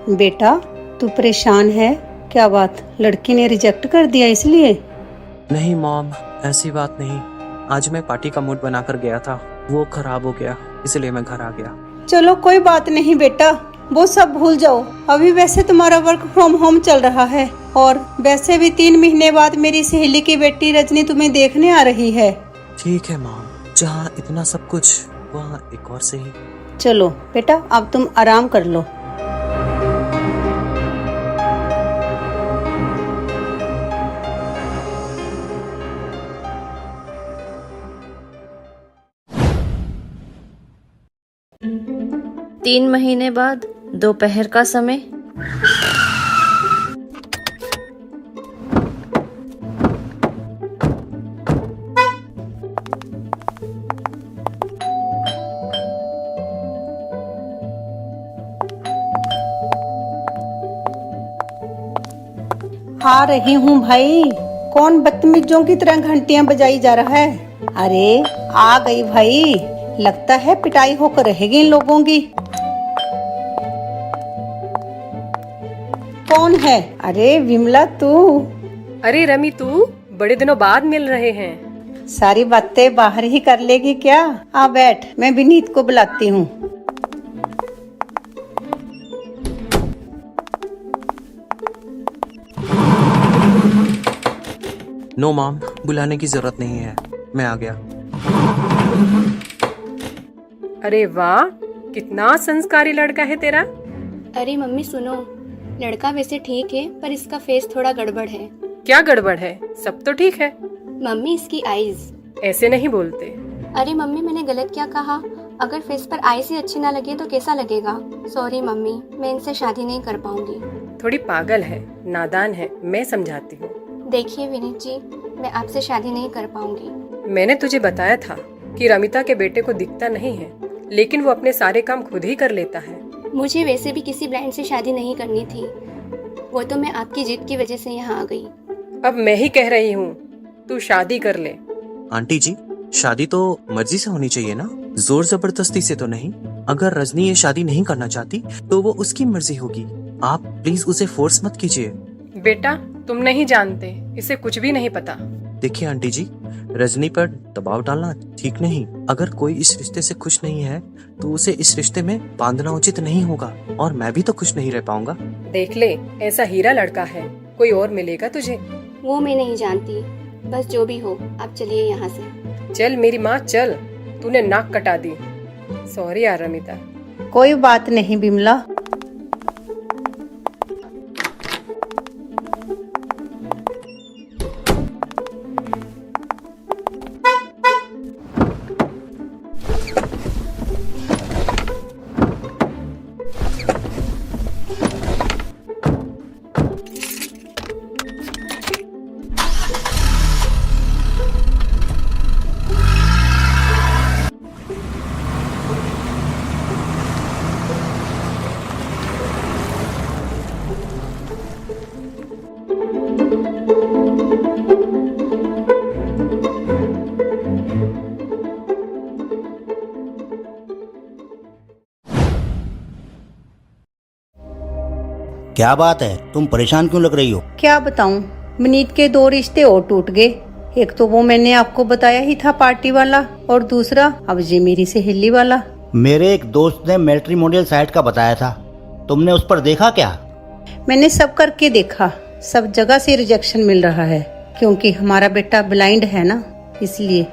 बेटा तू परेशान है, क्या बात, लड़की ने रिजेक्ट कर दिया इसलिए? नहीं मॉम, ऐसी बात नहीं। आज मैं पार्टी का मूड बनाकर गया था, वो खराब हो गया, इसलिए मैं घर आ गया। चलो कोई बात नहीं बेटा, वो सब भूल जाओ। अभी वैसे तुम्हारा वर्क फ्रॉम होम चल रहा है, और वैसे भी 3 महीने बाद मेरी सहेली की बेटी रजनी तुम्हें देखने आ रही है। ठीक है मॉम, जहाँ इतना सब कुछ वहाँ एक और सही। चलो बेटा अब तुम आराम कर लो। तीन महीने बाद दोपहर का समय। आ रही हूँ भाई। कौन बदतमीजों की तरह घंटियां बजाई जा रहा है? अरे आ गई भाई, लगता है पिटाई होकर रहेगी इन लोगों की। कौन है? अरे विमला तू? अरे रमी तू, बड़े दिनों बाद मिल रहे हैं। सारी बातें बाहर ही कर लेगी क्या? आ बैठ, मैं विनीत को बुलाती हूँ। नो मॉम, बुलाने की जरूरत नहीं है, मैं आ गया। अरे वाह, कितना संस्कारी लड़का है तेरा। अरे मम्मी सुनो, लड़का वैसे ठीक है पर इसका फेस थोड़ा गड़बड़ है। क्या गड़बड़ है? सब तो ठीक है। मम्मी इसकी आईज। ऐसे नहीं बोलते। अरे मम्मी मैंने गलत क्या कहा? अगर फेस पर आईज ही अच्छी ना लगे तो कैसा लगेगा? सॉरी मम्मी, मैं इनसे शादी नहीं कर पाऊंगी। थोड़ी पागल है, नादान है, मैं समझाती हूँ। देखिए विनीत जी, मैं आपसे शादी नहीं कर पाऊंगी। मैंने तुझे बताया था कि रमिता के बेटे को दिखता नहीं है, लेकिन वो अपने सारे काम खुद ही कर लेता है। मुझे वैसे भी किसी ब्रांड से शादी नहीं करनी थी, वो तो मैं आपकी जिद की वजह से यहाँ आ गई। अब मैं ही कह रही हूँ, तू शादी कर ले। आंटी जी, शादी तो मर्जी से होनी चाहिए ना, जोर जबरदस्ती से तो नहीं। अगर रजनी ये शादी नहीं करना चाहती तो वो उसकी मर्जी होगी, आप प्लीज उसे फोर्स मत कीजिए। बेटा तुम नहीं जानते, इसे कुछ भी नहीं पता। देखिए आंटी जी, रजनी पर दबाव डालना ठीक नहीं। अगर कोई इस रिश्ते से खुश नहीं है तो उसे इस रिश्ते में बांधना उचित नहीं होगा, और मैं भी तो खुश नहीं रह पाऊंगा। देख ले, ऐसा हीरा लड़का है, कोई और मिलेगा तुझे। वो मैं नहीं जानती, बस जो भी हो आप चलिए यहाँ से। चल मेरी माँ चल, तूने नाक कटा दी। सॉरी यार रमिता। कोई बात नहीं बिमला। क्या बात है, तुम परेशान क्यों लग रही हो? क्या बताऊं, विनीत के 2 रिश्ते और टूट गए। एक तो वो मैंने आपको बताया ही था पार्टी वाला, और दूसरा अब ये मेरी सहेली वाला। मेरे एक दोस्त ने मैट्रिमोनियल साइट का बताया था, तुमने उस पर देखा क्या? मैंने सब करके देखा, सब जगह से रिजेक्शन मिल रहा है, क्योंकि हमारा बेटा ब्लाइंड है ना, इसलिए।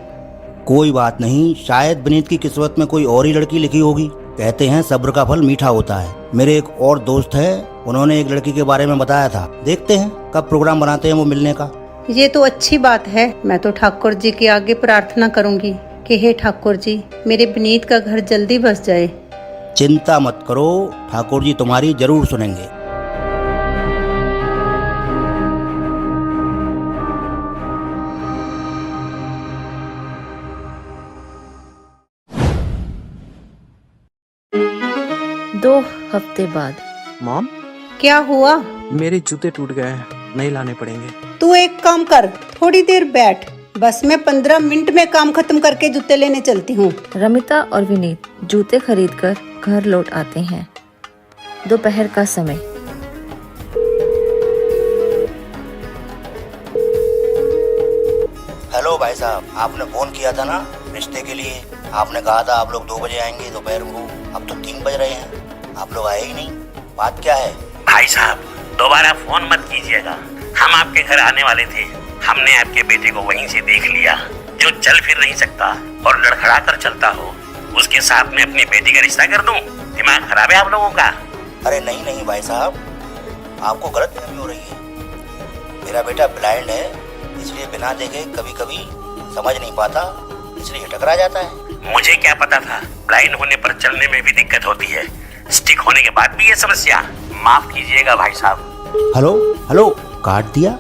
कोई बात नहीं, शायद विनीत की किस्मत में कोई और ही लड़की लिखी होगी। कहते हैं सब्र का फल मीठा होता है। मेरे एक और दोस्त है, उन्होंने एक लड़की के बारे में बताया था। देखते हैं कब प्रोग्राम बनाते हैं वो मिलने का। ये तो अच्छी बात है। मैं तो ठाकुर जी के आगे प्रार्थना करूंगी कि हे ठाकुर जी, मेरे विनीत का घर जल्दी बस जाए। चिंता मत करो, ठाकुर जी तुम्हारी जरूर सुनेंगे। दो हफ्ते बाद। मॉम, क्या हुआ? मेरे जूते टूट गए हैं, नए लाने पड़ेंगे। तू एक काम कर, थोड़ी देर बैठ, बस मैं 15 मिनट में काम खत्म करके जूते लेने चलती हूँ। रमिता और विनीत जूते खरीदकर घर लौट आते हैं। दोपहर का समय। हेलो भाई साहब, आपने फोन किया था ना रिश्ते के लिए? आपने कहा था आप लोग 2 बजे आएंगे दोपहर को, अब तो 3 बज रहे हैं, आप लोग आए ही नहीं। बात क्या है? भाई साहब, दोबारा फोन मत कीजिएगा, हम आपके घर आने वाले थे। हमने आपके बेटे को वहीं से देख लिया, जो चल फिर नहीं सकता और लड़खड़ा कर चलता हो। उसके साथ में अपनी बेटी का रिश्ता कर दूं? दिमाग खराब है आप लोगों का। अरे नहीं नहीं भाई साहब, आपको गलतफहमी हो रही है। मेरा बेटा ब्लाइंड है, इसलिए बिना देखे कभी कभी समझ नहीं पाता, इसलिए टकरा जाता है। मुझे क्या पता था, ब्लाइंड होने पर चलने में भी दिक्कत होती है, स्टिक होने के बाद भी ये समस्या। माफ कीजिएगा भाई साहब। हेलो हेलो, काट दिया।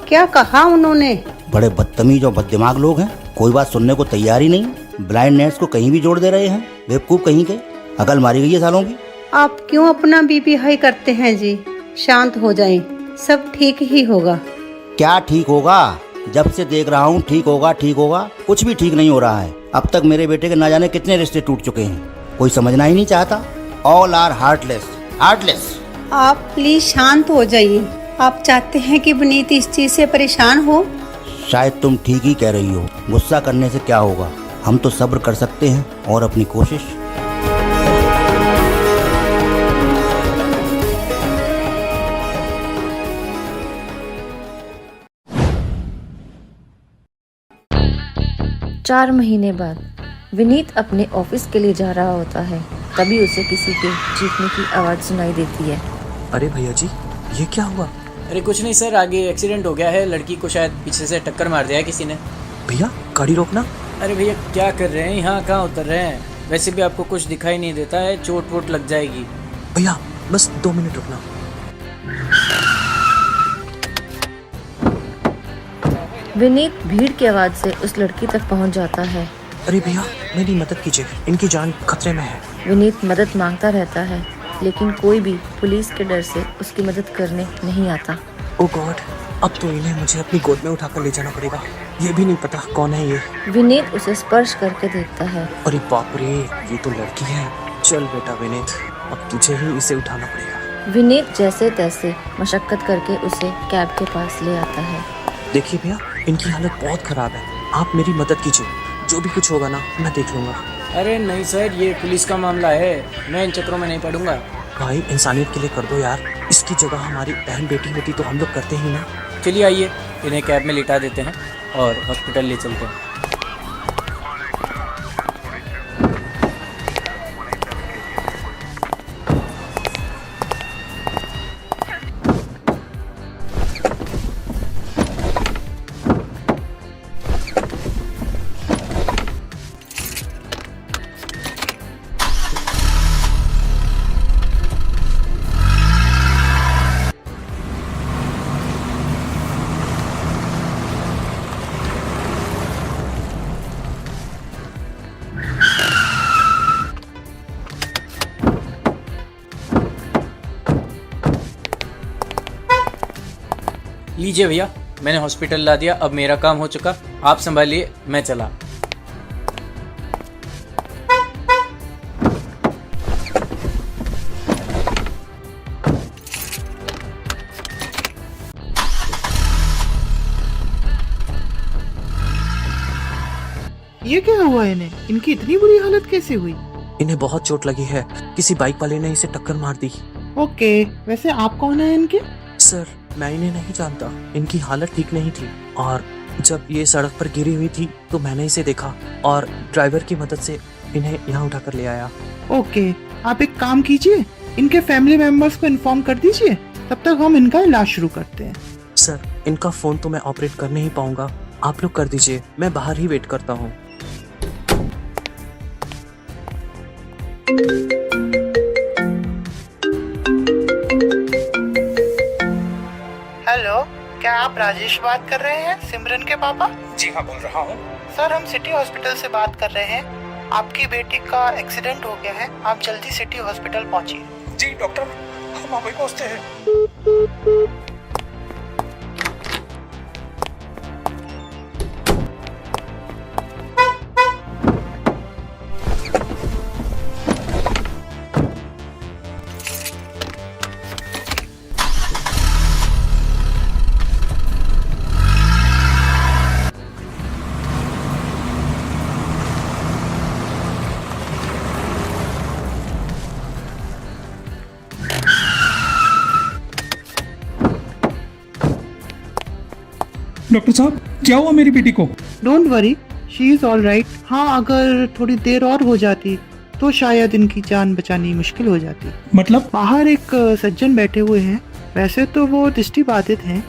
क्या कहा उन्होंने? बड़े बदतमीज और बददिमाग लोग हैं, कोई बात सुनने को तैयार ही नहीं। ब्लाइंडनेस को कहीं भी जोड़ दे रहे हैं, बेवकूफ कहीं के। अकल मारी गई है सालों की। आप क्यों अपना बीपी हाई करते हैं जी? शांत हो जाएं, सब ठीक ही होगा। क्या ठीक होगा? जब से देख रहा हूँ ठीक होगा ठीक होगा, कुछ भी ठीक नहीं हो रहा है। अब तक मेरे बेटे के न जाने कितने रिश्ते टूट चुके हैं, कोई समझना ही नहीं चाहता। All are heartless heartless. आप प्लीज शांत हो जाइए। आप चाहते हैं कि विनीत इस चीज से परेशान हो? शायद तुम ठीक ही कह रही हो, गुस्सा करने से क्या होगा, हम तो सब्र कर सकते हैं और अपनी कोशिश। चार महीने बाद विनीत अपने ऑफिस के लिए जा रहा होता है, तभी उसे किसी के चीखने की आवाज सुनाई देती है। अरे भैया जी, ये क्या हुआ? अरे कुछ नहीं सर, आगे एक्सीडेंट हो गया है, लड़की को शायद पीछे से टक्कर मार दिया है किसी ने। भैया गाड़ी रोकना। अरे भैया क्या कर रहे हैं, यहाँ कहाँ उतर रहे हैं? वैसे भी आपको कुछ दिखाई नहीं देता है, चोट वोट लग जाएगी। भैया बस 2 मिनट रुकना। विनीत भीड़ की आवाज से उस लड़की तक पहुंच जाता है। अरे भैया मेरी मदद कीजिए, इनकी जान खतरे में है। विनीत मदद मांगता रहता है, लेकिन कोई भी पुलिस के डर से उसकी मदद करने नहीं आता। ओह गॉड, अब तो इन्हें मुझे अपनी गोद में उठाकर ले जाना पड़ेगा। ये भी नहीं पता कौन है ये। विनीत उसे स्पर्श करके देखता है। अरे बाप रे, ये तो लड़की है। चल बेटा विनीत, अब तुझे ही इसे उठाना पड़ेगा। विनीत जैसे तैसे मशक्कत करके उसे कैब के पास ले आता है। देखिए भैया, इनकी हालत बहुत खराब है, आप मेरी मदद कीजिए, जो भी कुछ होगा ना मैं देख लूंगा। अरे नहीं सर, ये पुलिस का मामला है, मैं इन चक्रों में नहीं पड़ूंगा। भाई इंसानियत के लिए कर दो यार, इसकी जगह हमारी बहन बेटी होती तो हम लोग करते ही ना। चलिए आइए, इन्हें कैब में लिटा देते हैं और हॉस्पिटल ले चलते हैं। लीजिए भैया, मैंने हॉस्पिटल ला दिया, अब मेरा काम हो चुका, आप संभालिए, मैं चला। ये क्या हुआ इन्हें? इनकी इतनी बुरी हालत कैसे हुई? इन्हें बहुत चोट लगी है, किसी बाइक वाले ने इसे टक्कर मार दी। ओके, वैसे आप कौन है इनके? सर, मैं इन्हें नहीं जानता। इनकी हालत ठीक नहीं थी और जब ये सड़क पर गिरी हुई थी तो मैंने इसे देखा और ड्राइवर की मदद से इन्हें यहाँ उठाकर ले आया। ओके, आप एक काम कीजिए, इनके फैमिली मेंबर्स को इन्फॉर्म कर दीजिए, तब तक हम इनका इलाज शुरू करते हैं। सर, इनका फोन तो मैं ऑपरेट कर नहीं पाऊंगा, आप लोग कर दीजिए, मैं बाहर ही वेट करता हूँ। हेलो, क्या आप राजेश बात कर रहे हैं, सिमरन के पापा? जी हाँ, बोल रहा हूँ। सर, हम सिटी हॉस्पिटल से बात कर रहे हैं। आपकी बेटी का एक्सीडेंट हो गया है, आप जल्दी सिटी हॉस्पिटल पहुंचिए। जी डॉक्टर, हम अभी पहुँचते हैं। डॉक्टर साहब, क्या हुआ मेरी बेटी को? Don't worry, she is all right. हाँ, अगर थोड़ी देर और हो जाती तो शायद इनकी जान बचानी मुश्किल हो जाती। मतलब? बाहर एक सज्जन बैठे हुए हैं, वैसे तो वो दृष्टिबाधित हैं,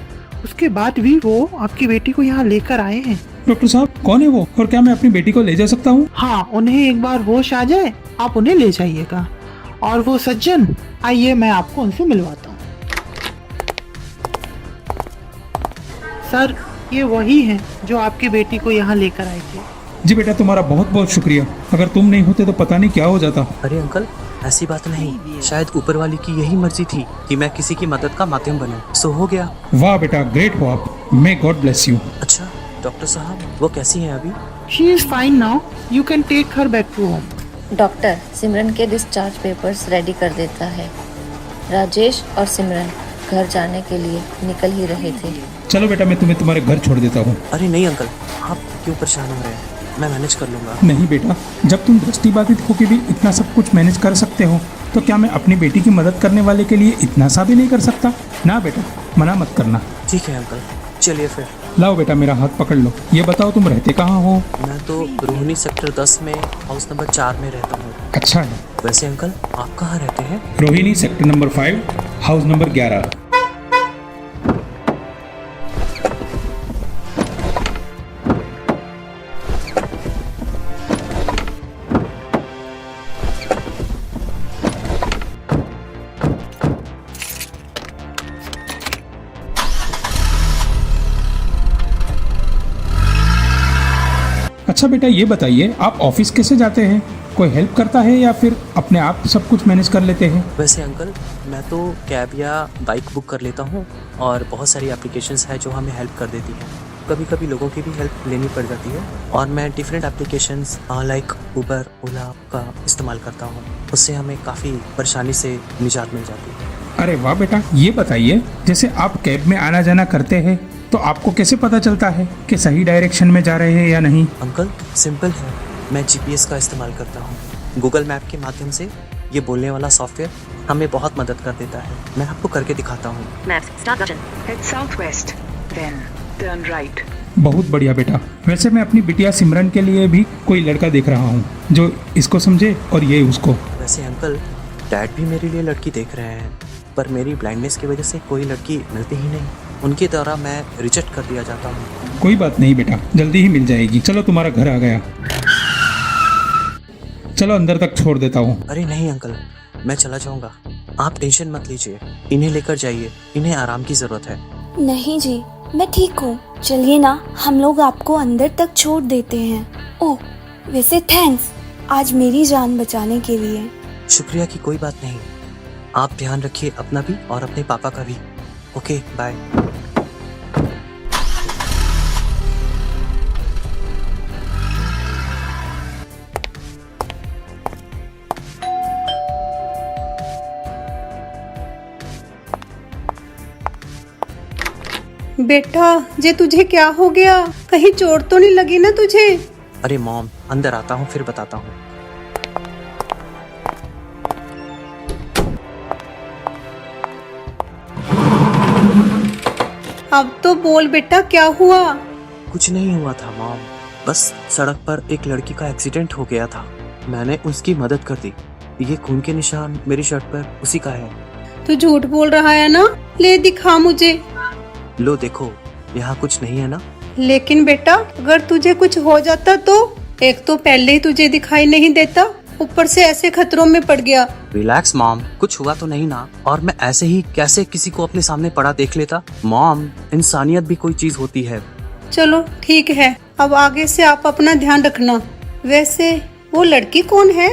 उसके बाद भी वो आपकी बेटी को यहाँ लेकर आए हैं। डॉक्टर साहब, कौन है वो और क्या मैं अपनी बेटी को ले जा सकता हूँ? हाँ, उन्हें एक बार होश आ जाए आप उन्हें ले जाइएगा। और वो सज्जन, आइए मैं आपको उनसे मिलवाता हूँ। सर, ये वही हैं जो आपकी बेटी को यहाँ लेकर आए थे। जी बेटा, तुम्हारा बहुत बहुत शुक्रिया। अगर तुम नहीं होते तो पता नहीं क्या हो जाता। अरे अंकल, ऐसी बात नहीं, शायद ऊपर वाली की यही मर्जी थी कि मैं किसी की मदद का माध्यम बनूं, सो हो गया। वाह बेटा, ग्रेट हो आप। May God bless you. अच्छा डॉक्टर साहब, वो कैसी हैं अभी? She is fine now, you can take her back to home. Doctor Simran के डिस्चार्ज पेपर्स रेडी कर देता है। राजेश और सिमरन घर जाने के लिए निकल ही रहे थे। चलो बेटा, मैं तुम्हें तुम्हारे घर छोड़ देता हूँ। अरे नहीं अंकल, आप क्यों परेशान हो रहे हैं, मैं मैनेज कर लूंगा। नहीं बेटा, जब तुम दृष्टिबाधित होकर भी इतना सब कुछ मैनेज कर सकते हो तो क्या मैं अपनी बेटी की मदद करने वाले के लिए इतना सा भी नहीं कर सकता? ना बेटा, मना मत करना। ठीक है अंकल, चलिए फिर। लाओ बेटा, मेरा हाथ पकड़ लो। ये बताओ, तुम रहते कहाँ हो? मैं तो रोहिणी सेक्टर 10 में हाउस नंबर 4 में रहता हूँ। अच्छा है। वैसे अंकल, आप कहाँ रहते हैं? Rohini sector number 5, house number 11। अच्छा बेटा, ये बताइए, आप ऑफिस कैसे जाते हैं? कोई हेल्प करता है या फिर अपने आप सब कुछ मैनेज कर लेते हैं? वैसे अंकल, मैं तो कैब या बाइक बुक कर लेता हूँ और बहुत सारी एप्लीकेशंस है जो हमें हेल्प कर देती हैं। कभी कभी लोगों की भी हेल्प लेनी पड़ जाती है और मैं डिफरेंट एप्लीकेशंस लाइक उबर, ओला का इस्तेमाल करता हूँ। उससे हमें काफ़ी परेशानी से निजात मिल जाती है। अरे वाह बेटा, ये बताइए, जैसे आप कैब में आना जाना करते हैं तो आपको कैसे पता चलता है कि सही डायरेक्शन में जा रहे हैं या नहीं? अंकल सिंपल है, मैं जीपीएस का इस्तेमाल करता हूँ। गूगल मैप के माध्यम से ये बोलने वाला सॉफ्टवेयर हमें बहुत मदद कर देता है। मैं आपको करके दिखाता हूँ। Maps, start button. Head southwest, then turn right. बहुत बढ़िया बेटा। वैसे मैं अपनी बिटिया सिमरन के लिए भी कोई लड़का देख रहा हूँ जो इसको समझे और ये उसको। वैसे अंकल, डैड भी मेरे लिए लड़की देख रहे हैं, पर मेरी ब्लाइंडनेस की वजह से कोई लड़की मिलती ही नहीं। उनके द्वारा मैं रिजेक्ट कर दिया जाता हूँ। कोई बात नहीं बेटा, जल्दी ही मिल जाएगी। चलो, तुम्हारा घर आ गया। चलो अंदर तक छोड़ देता हूँ। अरे नहीं अंकल, मैं चला जाऊंगा, आप टेंशन मत लीजिए। इन्हें लेकर जाइए, इन्हें आराम की जरूरत है। नहीं जी, मैं ठीक हूँ। चलिए ना, हम लोग आपको अंदर तक छोड़ देते हैं। ओह, वैसे थैंक्स आज मेरी जान बचाने के लिए। शुक्रिया की कोई बात नहीं। आप ध्यान रखिए अपना भी और अपने पापा का भी। Okay, bye. बेटा, जे तुझे क्या हो गया? कहीं चोट तो नहीं लगी ना तुझे? अरे मॉम, अंदर आता हूँ फिर बताता हूँ। अब तो बोल बेटा, क्या हुआ? कुछ नहीं हुआ था मॉम, बस सड़क पर एक लड़की का एक्सीडेंट हो गया था। मैंने उसकी मदद कर दी। ये खून के निशान मेरी शर्ट पर उसी का है। तू झूठ बोल रहा है ना? ले दिखा मुझे। लो देखो, यहाँ कुछ नहीं है ना? लेकिन बेटा, अगर तुझे कुछ हो जाता तो? एक तो पहले ही तुझे दिखाई नहीं देता, ऊपर से ऐसे खतरों में पड़ गया। रिलैक्स मॉम, कुछ हुआ तो नहीं ना? और मैं ऐसे ही कैसे किसी को अपने सामने पड़ा देख लेता? मॉम, इंसानियत भी कोई चीज होती है। चलो ठीक है, अब आगे से आप अपना ध्यान रखना। वैसे वो लड़की कौन है?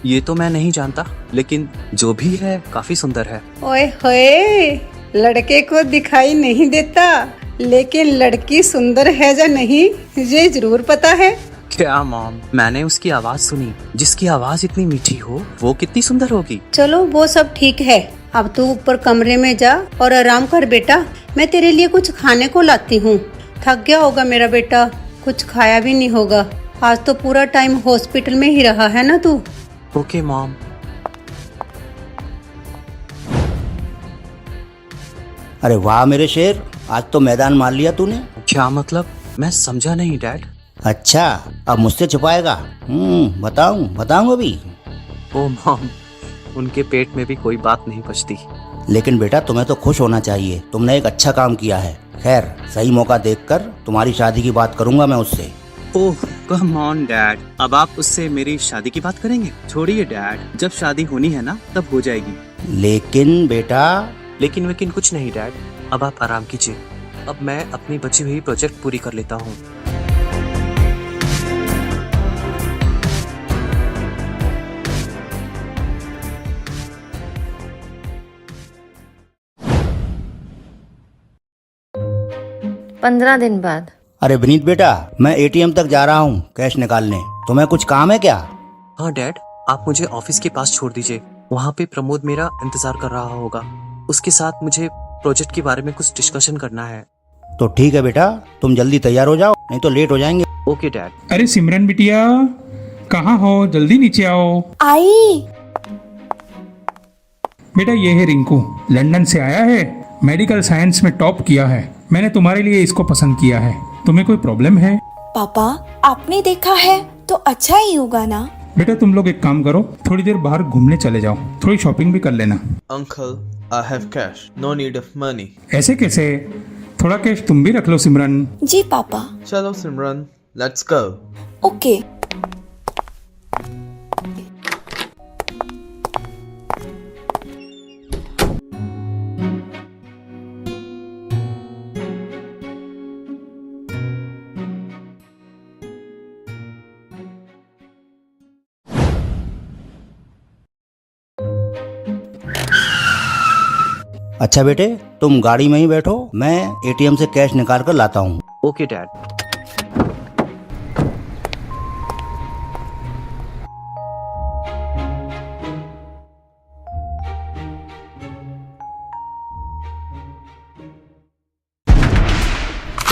ये तो मैं नहीं जानता, लेकिन जो भी है काफी सुंदर है। ओए होए, लड़के को दिखाई नहीं देता, लेकिन लड़की सुंदर है या नहीं ये जरूर पता है। क्या मॉम, मैंने उसकी आवाज सुनी। जिसकी आवाज इतनी मीठी हो वो कितनी सुंदर होगी। चलो वो सब ठीक है, अब तू ऊपर कमरे में जा और आराम कर बेटा। मैं तेरे लिए कुछ खाने को लाती हूँ। थक गया होगा मेरा बेटा, कुछ खाया भी नहीं होगा। आज तो पूरा टाइम हॉस्पिटल में ही रहा है ना तू। Okay mom. अरे वाह मेरे शेर, आज तो मैदान मार लिया तूने। क्या मतलब? मैं समझा नहीं डैड। अच्छा, अब मुझसे छुपाएगा? बताऊं अभी। ओ मॉम, उनके पेट में भी कोई बात नहीं पचती। लेकिन बेटा, तुम्हें तो खुश होना चाहिए, तुमने एक अच्छा काम किया है। खैर, सही मौका देखकर तुम्हारी शादी की बात करूंगा मैं उससे। ओह कम ऑन डैड, अब आप उससे मेरी शादी की बात करेंगे? छोड़िए डैड, जब शादी होनी है ना तब हो जाएगी। लेकिन बेटा। लेकिन वेकिन कुछ नहीं डैड, अब आप आराम कीजिए। अब मैं अपनी बची हुई प्रोजेक्ट पूरी कर लेता हूँ। पंद्रह दिन बाद। अरे विनीत बेटा, मैं एटीएम तक जा रहा हूँ कैश निकालने। तुम्हें कुछ काम है क्या? हाँ डैड, आप मुझे ऑफिस के पास छोड़ दीजिए। वहाँ पे प्रमोद मेरा इंतजार कर रहा होगा। उसके साथ मुझे प्रोजेक्ट के बारे में कुछ डिस्कशन करना है। तो ठीक है बेटा, तुम जल्दी तैयार हो जाओ, नहीं तो लेट हो जाएंगे। Okay dad. अरे सिमरन बिटिया, कहाँ हो? जल्दी नीचे आओ। आई। बेटा ये है रिंकू, लंदन से आया है, मेडिकल साइंस में टॉप किया है। मैंने तुम्हारे लिए इसको पसंद किया है। तुम्हें कोई प्रॉब्लम है? पापा, आपने देखा है तो अच्छा ही होगा ना। बेटा तुम लोग एक काम करो, थोड़ी देर बाहर घूमने चले जाओ, थोड़ी शॉपिंग भी कर लेना। Uncle, I have cash, no need of money. ऐसे कैसे? थोड़ा कैश तुम भी रख लो सिमरन। जी पापा। चलो सिमरन, let's go. ओके। अच्छा बेटे, तुम गाड़ी में ही बैठो, मैं एटीएम से कैश निकाल कर लाता हूँ। Okay dad.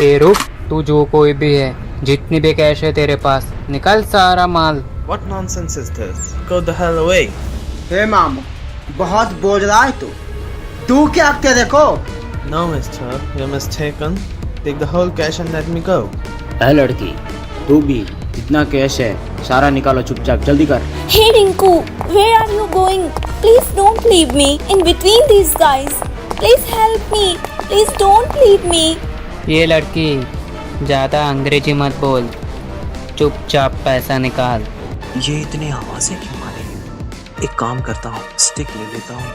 ए रुक, तू जो कोई भी है, जितनी भी कैश है तेरे पास, निकाल सारा माल। What nonsense is this? Go the hell away. हे मामू, बहुत बोल रहा है तू क्या तेरे को? No mister, you're mistaken. Take the whole cash and let me go. है लड़की, तू भी जितना कैश है सारा निकालो, चुपचाप जल्दी कर। Hey Rinku, where are you going? Please don't leave me in between these guys. Please help me. Please don't leave me. ये लड़की, ज्यादा अंग्रेजी मत बोल, चुपचाप पैसा निकाल। ये इतने आवाजें क्यों आ रही हैं? एक काम करता हूँ, स्टिक ले लेता हूँ,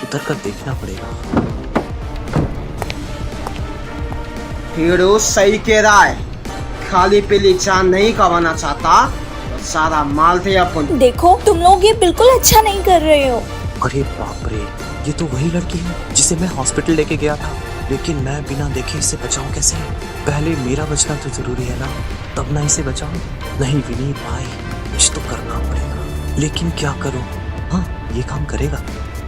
उतर कर देखना पड़ेगा। हीरो सही कह रहा है, खाली पीली चांद नहीं कमाना चाहता तो सारा माल थे अपन। देखो तुम लोग ये बिल्कुल अच्छा नहीं कर रहे हो। अरे बाप रे, ये तो वही लड़की है जिसे मैं हॉस्पिटल लेके गया था। लेकिन मैं बिना देखे इसे बचाऊं कैसे? पहले मेरा बचना तो जरूरी है ना, तब ना इसे बचाऊं। नहीं विनीत भाई, कुछ तो करना पड़ेगा, लेकिन क्या करूं? हाँ, ये काम करेगा।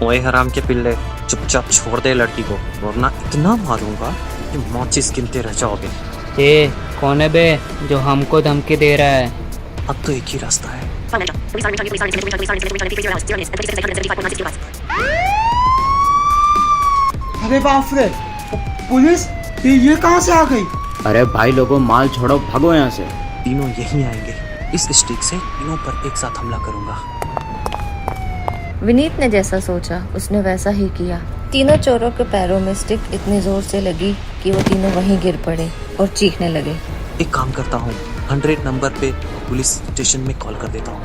ओए हराम के पिल्ले, चुपचाप छोड़ दे लड़की को, वरना इतना मारूंगा कि माचिस गिनते रह जाओगे। कौन है बे जो हमको धमकी दे रहा है? अब तो एक ही रास्ता है। अरे बाप रे, पुलिस ये कहाँ से आ गई? अरे भाई लोगों, माल छोड़ो, भागो यहाँ से। तीनों यहीं आएंगे। इस स्टिक से तीनों पर एक साथ हमला करूंगा। विनीत ने जैसा सोचा उसने वैसा ही किया। तीनों चोरों के पैरों में स्टिक इतनी जोर से लगी कि वो तीनों वहीं गिर पड़े और चीखने लगे। एक काम करता हूँ, 100 नंबर पे पुलिस स्टेशन में कॉल कर देता हूँ।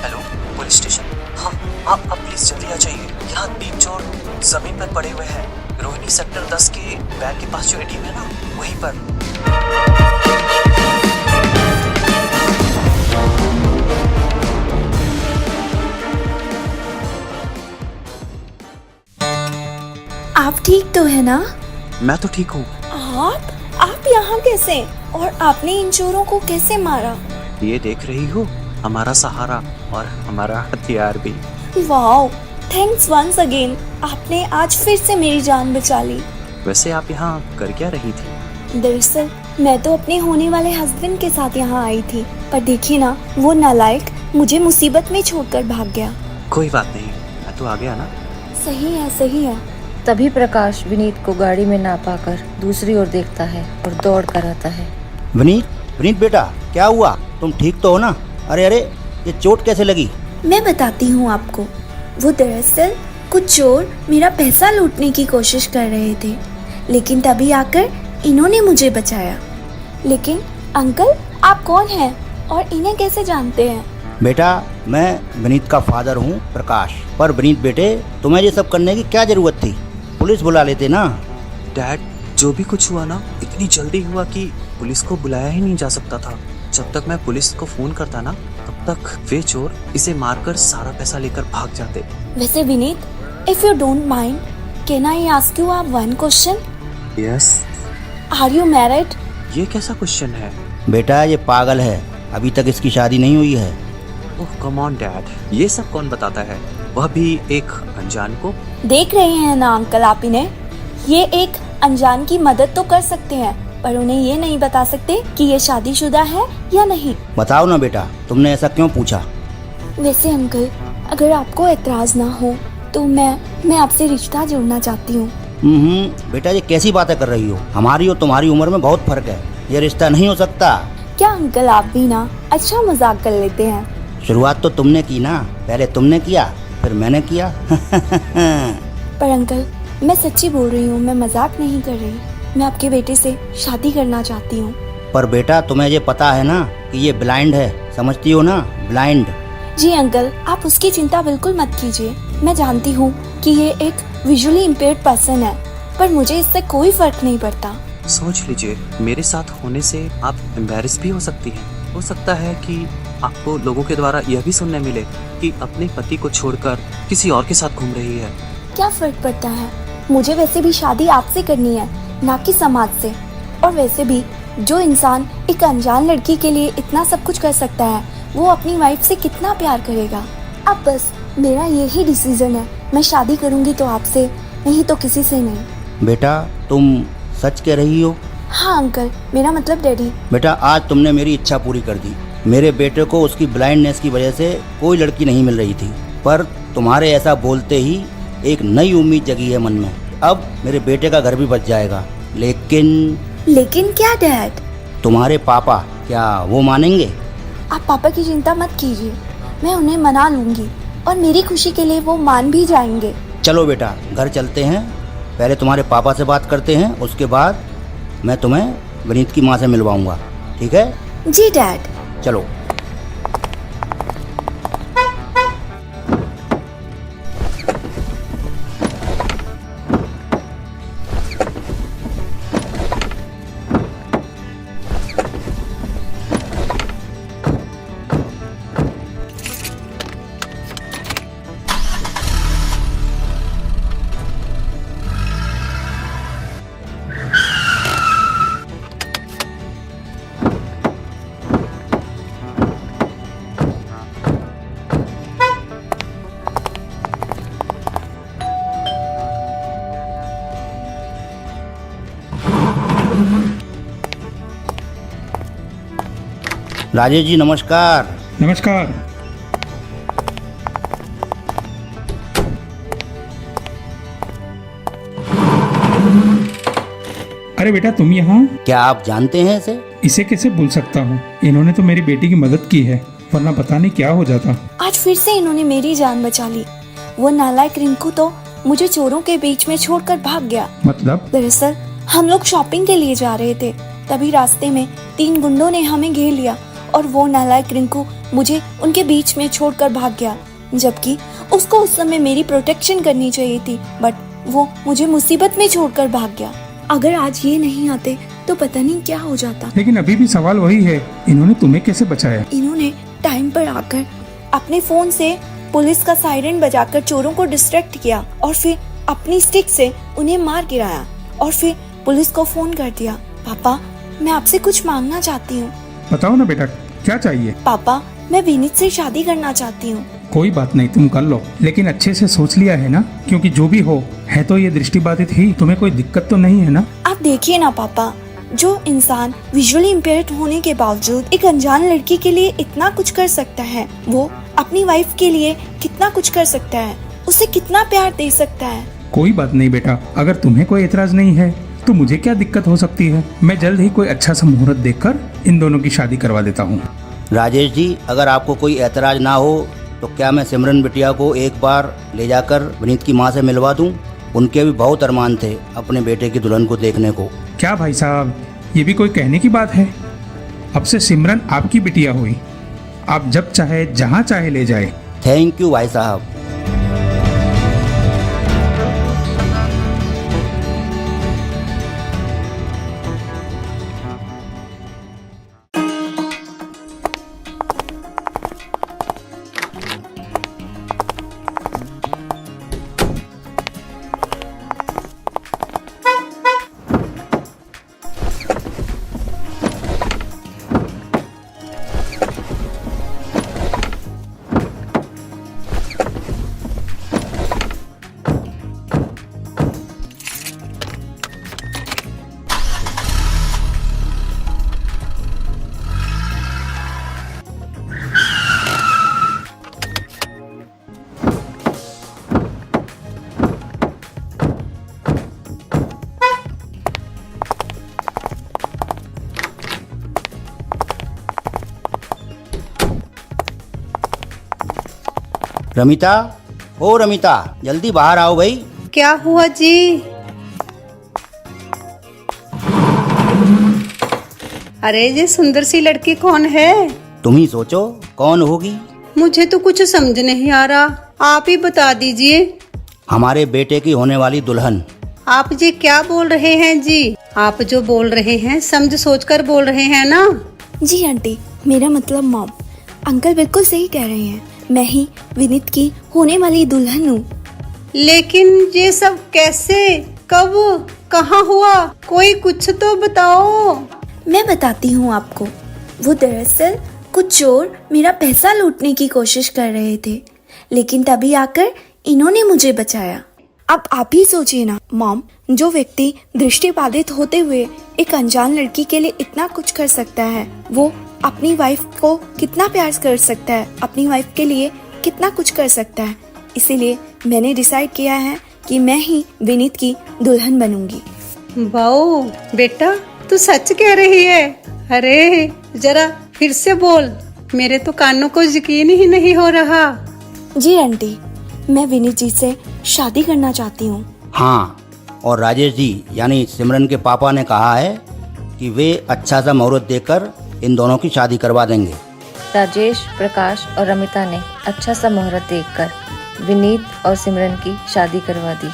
Hello police station. हाँ, आप प्लीज जल्दी आ जाइए। यहाँ 3 चोर जमीन पर पड़े हुए हैं। रोहिणी सेक्टर 10 के बैंक के पास जो एटीएम है ना, वहीं पर। आप ठीक तो है ना? मैं तो ठीक हूँ। आप यहाँ कैसे? और आपने इन चोरों को कैसे मारा? ये देख रही हो, हमारा सहारा और हमारा हथियार भी। Wow, thanks once again. आपने आज फिर से मेरी जान बचा ली। वैसे आप यहाँ कर क्या रही थी? दरअसल मैं तो अपने होने वाले हस्बैंड के साथ यहाँ आई थी, पर देखिए ना, वो नालायक मुझे मुसीबत में छोड़कर भाग गया। कोई बात नहीं, मैं तो आ गया ना। सही है, सही है। तभी प्रकाश विनीत को गाड़ी में ना पाकर दूसरी ओर देखता है और दौड़ कर आता है। विनीत बेटा, क्या हुआ? तुम ठीक तो हो ना? अरे ये चोट कैसे लगी? मैं बताती हूँ आपको। वो दरअसल कुछ चोर मेरा पैसा लूटने की कोशिश कर रहे थे, लेकिन तभी आकर इन्होंने मुझे बचाया। लेकिन अंकल, आप कौन हैं और इन्हें कैसे जानते हैं? बेटा, मैं विनीत का फादर हूँ प्रकाश। पर विनीत बेटे, तुम्हें ये सब करने की क्या जरूरत थी? पुलिस बुला लेते ना। डैड, जो भी कुछ हुआ ना, इतनी जल्दी हुआ कि पुलिस को बुलाया ही नहीं जा सकता था। जब तक मैं पुलिस को फोन करता ना, तब तक वे चोर इसे मारकर सारा पैसा लेकर भाग जाते। वैसे Vineet, if you don't mind, can I ask you one question? Yes. Are you married? ये कैसा क्वेश्चन है? बेटा, ये पागल है, अभी तक इसकी शादी नहीं हुई है। ओह कम ऑन डैड, ये सब कौन बताता है, वह भी एक अनजान को? देख रहे हैं ना अंकल आप इन्हें, ये एक अनजान की मदद तो कर सकते हैं, पर उन्हें ये नहीं बता सकते कि ये शादीशुदा है या नहीं। बताओ ना बेटा, तुमने ऐसा क्यों पूछा? वैसे अंकल, अगर आपको एतराज ना हो तो मैं आपसे रिश्ता जोड़ना चाहती हूँ। बेटा, ये कैसी बातें कर रही हो? हमारी और तुम्हारी उम्र में बहुत फर्क है, ये रिश्ता नहीं हो सकता। क्या अंकल, आप भी ना अच्छा मजाक कर लेते हैं। शुरुआत तो तुमने की ना, पहले तुमने किया फिर मैंने किया। पर अंकल, मैं सच्ची बोल रही हूँ, मैं मजाक नहीं कर रही। मैं आपके बेटे से शादी करना चाहती हूँ। पर बेटा, तुम्हें ये पता है ना कि ये ब्लाइंड है, समझती हो ना? ब्लाइंड। जी अंकल, आप उसकी चिंता बिल्कुल मत कीजिए। मैं जानती हूँ कि ये एक विजुअली इम्पेयर्ड पर्सन है, पर मुझे इससे कोई फर्क नहीं पड़ता। सोच लीजिए, मेरे साथ होने से आप एम्बैरेस भी हो सकती हैं। हो सकता है कि आपको लोगों के द्वारा यह भी सुनने मिले कि अपने पति को छोड़कर किसी और के साथ घूम रही है। क्या फर्क पड़ता है? मुझे वैसे भी शादी आपसे करनी है, ना कि समाज से। और वैसे भी जो इंसान एक अनजान लड़की के लिए इतना सब कुछ कर सकता है, वो अपनी वाइफ से कितना प्यार करेगा। अब बस मेरा यही डिसीजन है, मैं शादी करूंगी तो आपसे, नहीं तो किसी से नहीं। बेटा, तुम सच कह रही हो? हाँ अंकल, मेरा मतलब डैडी। बेटा, आज तुमने मेरी इच्छा पूरी कर दी। मेरे बेटे को उसकी ब्लाइंडनेस की वजह से कोई लड़की नहीं मिल रही थी, पर तुम्हारे ऐसा बोलते ही एक नई उम्मीद जगी है मन में। अब मेरे बेटे का घर भी बच जाएगा। लेकिन क्या डैड? तुम्हारे पापा, क्या वो मानेंगे? आप पापा की चिंता मत कीजिए, मैं उन्हें मना लूंगी और मेरी खुशी के लिए वो मान भी जाएंगे। चलो बेटा, घर चलते हैं। पहले तुम्हारे पापा से बात करते हैं, उसके बाद मैं तुम्हें विनीत की माँ से मिलवाऊंगा, ठीक है? जी डैड। चलो। राजेश जी नमस्कार। नमस्कार। अरे बेटा तुम यहाँ? क्या आप जानते हैं इसे? इसे कैसे भूल सकता हूँ, इन्होंने तो मेरी बेटी की मदद की है, वरना पता नहीं क्या हो जाता। आज फिर से इन्होंने मेरी जान बचा ली। वो नालायक रिंकू तो मुझे चोरों के बीच में छोड़कर भाग गया। मतलब? दरअसल हम लोग शॉपिंग के लिए जा रहे थे, तभी रास्ते में 3 गुंडों ने हमें घेर लिया और वो नालायक रिंकू मुझे उनके बीच में छोड़कर भाग गया, जबकि उसको उस समय मेरी प्रोटेक्शन करनी चाहिए थी, बट वो मुझे मुसीबत में छोड़कर भाग गया। अगर आज ये नहीं आते तो पता नहीं क्या हो जाता। लेकिन अभी भी सवाल वही है, इन्होंने तुम्हें कैसे बचाया? इन्होंने टाइम पर आकर अपने फोन से पुलिस का सायरन बजाकर चोरों को डिस्ट्रैक्ट किया और फिर अपनी स्टिक से उन्हें मार गिराया और फिर पुलिस को फोन कर दिया। पापा, मैं आपसे कुछ मांगना चाहती हूँ। बताओ ना बेटा, क्या चाहिए? पापा, मैं विनीत से शादी करना चाहती हूँ। कोई बात नहीं, तुम कर लो, लेकिन अच्छे से सोच लिया है ना? क्योंकि जो भी हो है तो ये दृष्टिबाधित ही, तुम्हें कोई दिक्कत तो नहीं है ना? आप देखिए ना पापा, जो इंसान विजुअली इम्पेयर्ड होने के बावजूद एक अनजान लड़की के लिए इतना कुछ कर सकता है, वो अपनी वाइफ के लिए कितना कुछ कर सकता है, उसे कितना प्यार दे सकता है। कोई बात नहीं बेटा, अगर तुम्हें कोई एतराज नहीं है तो मुझे क्या दिक्कत हो सकती है। मैं जल्द ही कोई अच्छा सा मुहूर्त देखकर इन दोनों की शादी करवा देता हूँ। राजेश जी, अगर आपको कोई एतराज ना हो तो क्या मैं सिमरन बिटिया को एक बार ले जाकर विनीत की माँ से मिलवा दूं? उनके भी बहुत अरमान थे अपने बेटे की दुल्हन को देखने को। क्या भाई साहब, ये भी कोई कहने की बात है? अब से सिमरन आपकी बिटिया हुई, आप जब चाहे जहाँ चाहे ले जाए। थैंक यू भाई साहब। रमिता, ओ रमिता, जल्दी बाहर आओ भाई। क्या हुआ जी? अरे ये सुंदर सी लड़की कौन है? तुम ही सोचो कौन होगी। मुझे तो कुछ समझ नहीं आ रहा, आप ही बता दीजिए। हमारे बेटे की होने वाली दुल्हन। आप जी क्या बोल रहे हैं जी? आप जो बोल रहे हैं समझ सोचकर बोल रहे हैं ना? जी आंटी, मेरा मतलब मॉम। अंकल बिल्कुल सही कह रहे हैं, मैं ही विनीत की होने वाली दुल्हन हूँ। लेकिन ये सब कैसे, कब, कहाँ हुआ? कोई कुछ तो बताओ। मैं बताती हूँ आपको। वो दरअसल कुछ चोर मेरा पैसा लूटने की कोशिश कर रहे थे, लेकिन तभी आकर इन्होंने मुझे बचाया। अब आप ही सोचिए ना मॉम, जो व्यक्ति दृष्टिबाधित होते हुए एक अनजान लड़की के लिए इतना कुछ कर सकता है, वो अपनी वाइफ को कितना प्यार कर सकता है, अपनी वाइफ के लिए कितना कुछ कर सकता है। इसीलिए मैंने डिसाइड किया है कि मैं ही विनीत की दुल्हन बनूंगी। वाओ बेटा, तू सच कह रही है? अरे जरा फिर से बोल, मेरे तो कानों को यकीन ही नहीं हो रहा। जी आंटी, मैं विनीत जी से शादी करना चाहती हूँ। हाँ, और राजेश जी यानी सिमरन के पापा ने कहा है कि वे अच्छा सा मुहूर्त देकर इन दोनों की शादी करवा देंगे। राजेश, प्रकाश और रमिता ने अच्छा सा मुहूर्त देखकर विनीत और सिमरन की शादी करवा दी।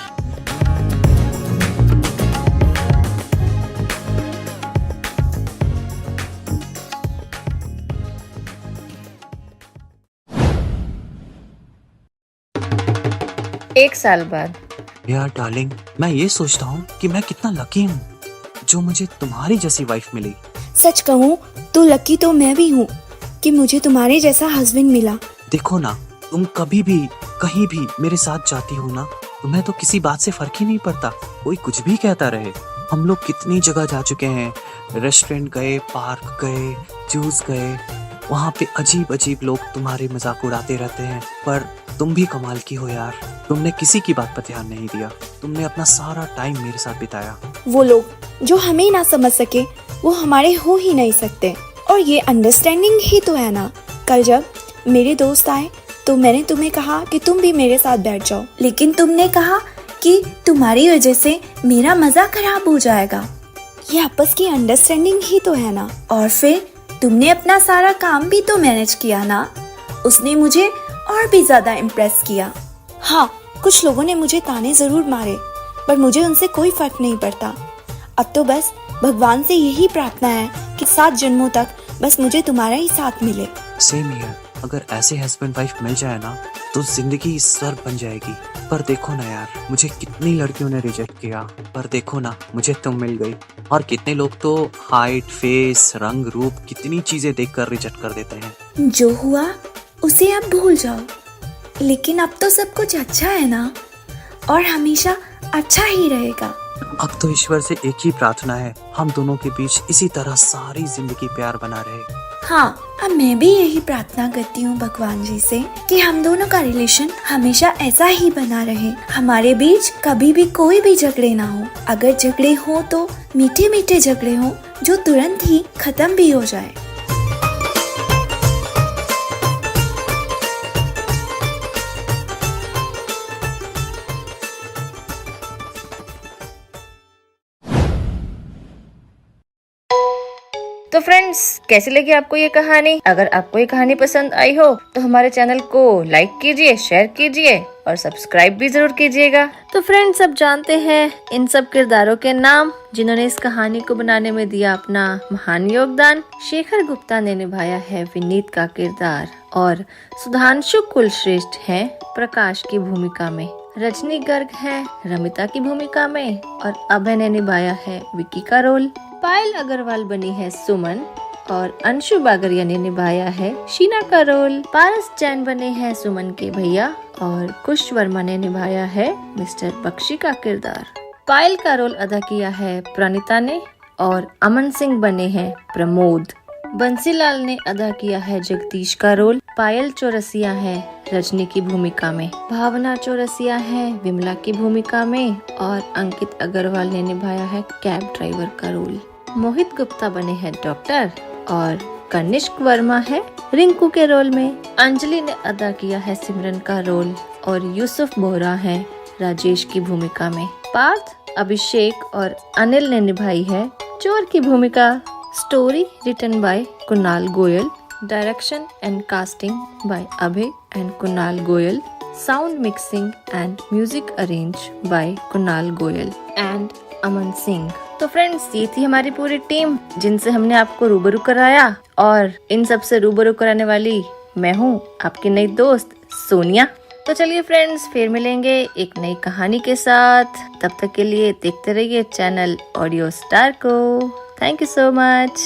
एक साल बाद। यार डार्लिंग, मैं ये सोचता हूँ कि मैं कितना लकी हूँ जो मुझे तुम्हारी जैसी वाइफ मिली। सच कहूँ तो लकी तो मैं भी हूँ कि मुझे तुम्हारे जैसा हस्बैंड मिला। देखो ना, तुम कभी भी कहीं भी मेरे साथ जाती हो ना, तुम्हें तो किसी बात से फर्क ही नहीं पड़ता, कोई कुछ भी कहता रहे। हम लोग कितनी जगह जा चुके हैं, रेस्टोरेंट गए, पार्क गए, जूस गए, वहाँ पे अजीब अजीब लोग तुम्हारे मजाक उड़ाते रहते हैं, पर तुम भी कमाल की हो यार। तुमने किसी की बात पर ध्यान नहीं दिया, तुमने अपना सारा टाइम मेरे साथ बिताया। वो लोग जो हमें ना समझ सके वो हमारे हो ही नहीं सकते, और ये अंडरस्टैंडिंग ही तो है ना। कल जब मेरे दोस्त आए तो मैंने तुम्हें कहा कि तुम भी मेरे साथ बैठ जाओ, लेकिन तुमने कहा कि तुम्हारी वजह से मेरा मजा खराब हो जाएगा। ये आपस की अंडरस्टैंडिंग ही तो है ना। और फिर तुमने अपना सारा काम भी तो मैनेज किया ना। उसने मुझे और भी ज्यादा इम्प्रेस किया। हाँ, कुछ लोगों ने मुझे ताने जरूर मारे, पर मुझे उनसे कोई फर्क नहीं पड़ता। अब तो बस भगवान से यही प्रार्थना है कि 7 जन्मों तक बस मुझे तुम्हारा ही साथ मिले। Same here. अगर ऐसे हस्बैंड वाइफ मिल जाए ना तो जिंदगी स्वर्ग बन जाएगी। पर देखो ना यार, मुझे कितनी लड़कियों ने रिजेक्ट किया, पर देखो ना मुझे तुम मिल गई। और कितने लोग तो हाइट, फेस, रंग, रूप, कितनी चीजें देखकर रिजेक्ट कर देते हैं। जो हुआ उसे अब भूल जाओ, लेकिन अब तो सब कुछ अच्छा है ना, और हमेशा अच्छा ही रहेगा। अब तो ईश्वर से एक ही प्रार्थना है, हम दोनों के बीच इसी तरह सारी जिंदगी प्यार बना रहे। हाँ, अब मैं भी यही प्रार्थना करती हूँ भगवान जी से कि हम दोनों का रिलेशन हमेशा ऐसा ही बना रहे। हमारे बीच कभी भी कोई भी झगड़े ना हो। अगर झगड़े हो तो मीठे मीठे झगड़े हो जो तुरंत ही खत्म भी हो जाए। तो फ्रेंड्स, कैसी लगी आपको ये कहानी? अगर आपको ये कहानी पसंद आई हो तो हमारे चैनल को लाइक कीजिए, शेयर कीजिए और सब्सक्राइब भी जरूर कीजिएगा। तो फ्रेंड्स, अब जानते हैं इन सब किरदारों के नाम जिन्होंने इस कहानी को बनाने में दिया अपना महान योगदान। शेखर गुप्ता ने निभाया है विनीत का किरदार, और सुधांशु कुलश्रेष्ठ हैं प्रकाश की भूमिका में। रजनी गर्ग है रमिता की भूमिका में, और अभय ने निभाया है विकी का रोल। पायल अग्रवाल बनी है सुमन, और अंशु बागरिया ने निभाया है शीना का रोल। पारस जैन बने हैं सुमन के भैया, और कुश वर्मा ने निभाया है मिस्टर बख्शी का किरदार। पायल का रोल अदा किया है प्रणीता ने, और अमन सिंह बने हैं प्रमोद। बंसीलाल ने अदा किया है जगदीश का रोल। पायल चौरसिया है रजनी की भूमिका में। भावना चौरसिया है विमला की भूमिका में, और अंकित अग्रवाल ने निभाया है कैब ड्राइवर का रोल। मोहित गुप्ता बने हैं डॉक्टर, और कनिष्क वर्मा है रिंकू के रोल में। अंजलि ने अदा किया है सिमरन का रोल, और यूसुफ बोहरा है राजेश की भूमिका में। पार्थ, अभिषेक और अनिल ने निभाई है चोर की भूमिका। Story written by Kunal Goyal, direction and casting by Abhay and Kunal Goyal, sound mixing and music arrange by Kunal Goyal and Aman Singh. तो फ्रेंड्स, ये थी हमारी पूरी टीम जिनसे हमने आपको रूबरू कराया, और इन सब से रूबरू कराने वाली मैं हूँ आपकी नई दोस्त सोनिया। तो चलिए फ्रेंड्स, फिर मिलेंगे एक नई कहानी के साथ। तब तक के लिए देखते रहिए चैनल ऑडियो स्टार को। Thank you so much.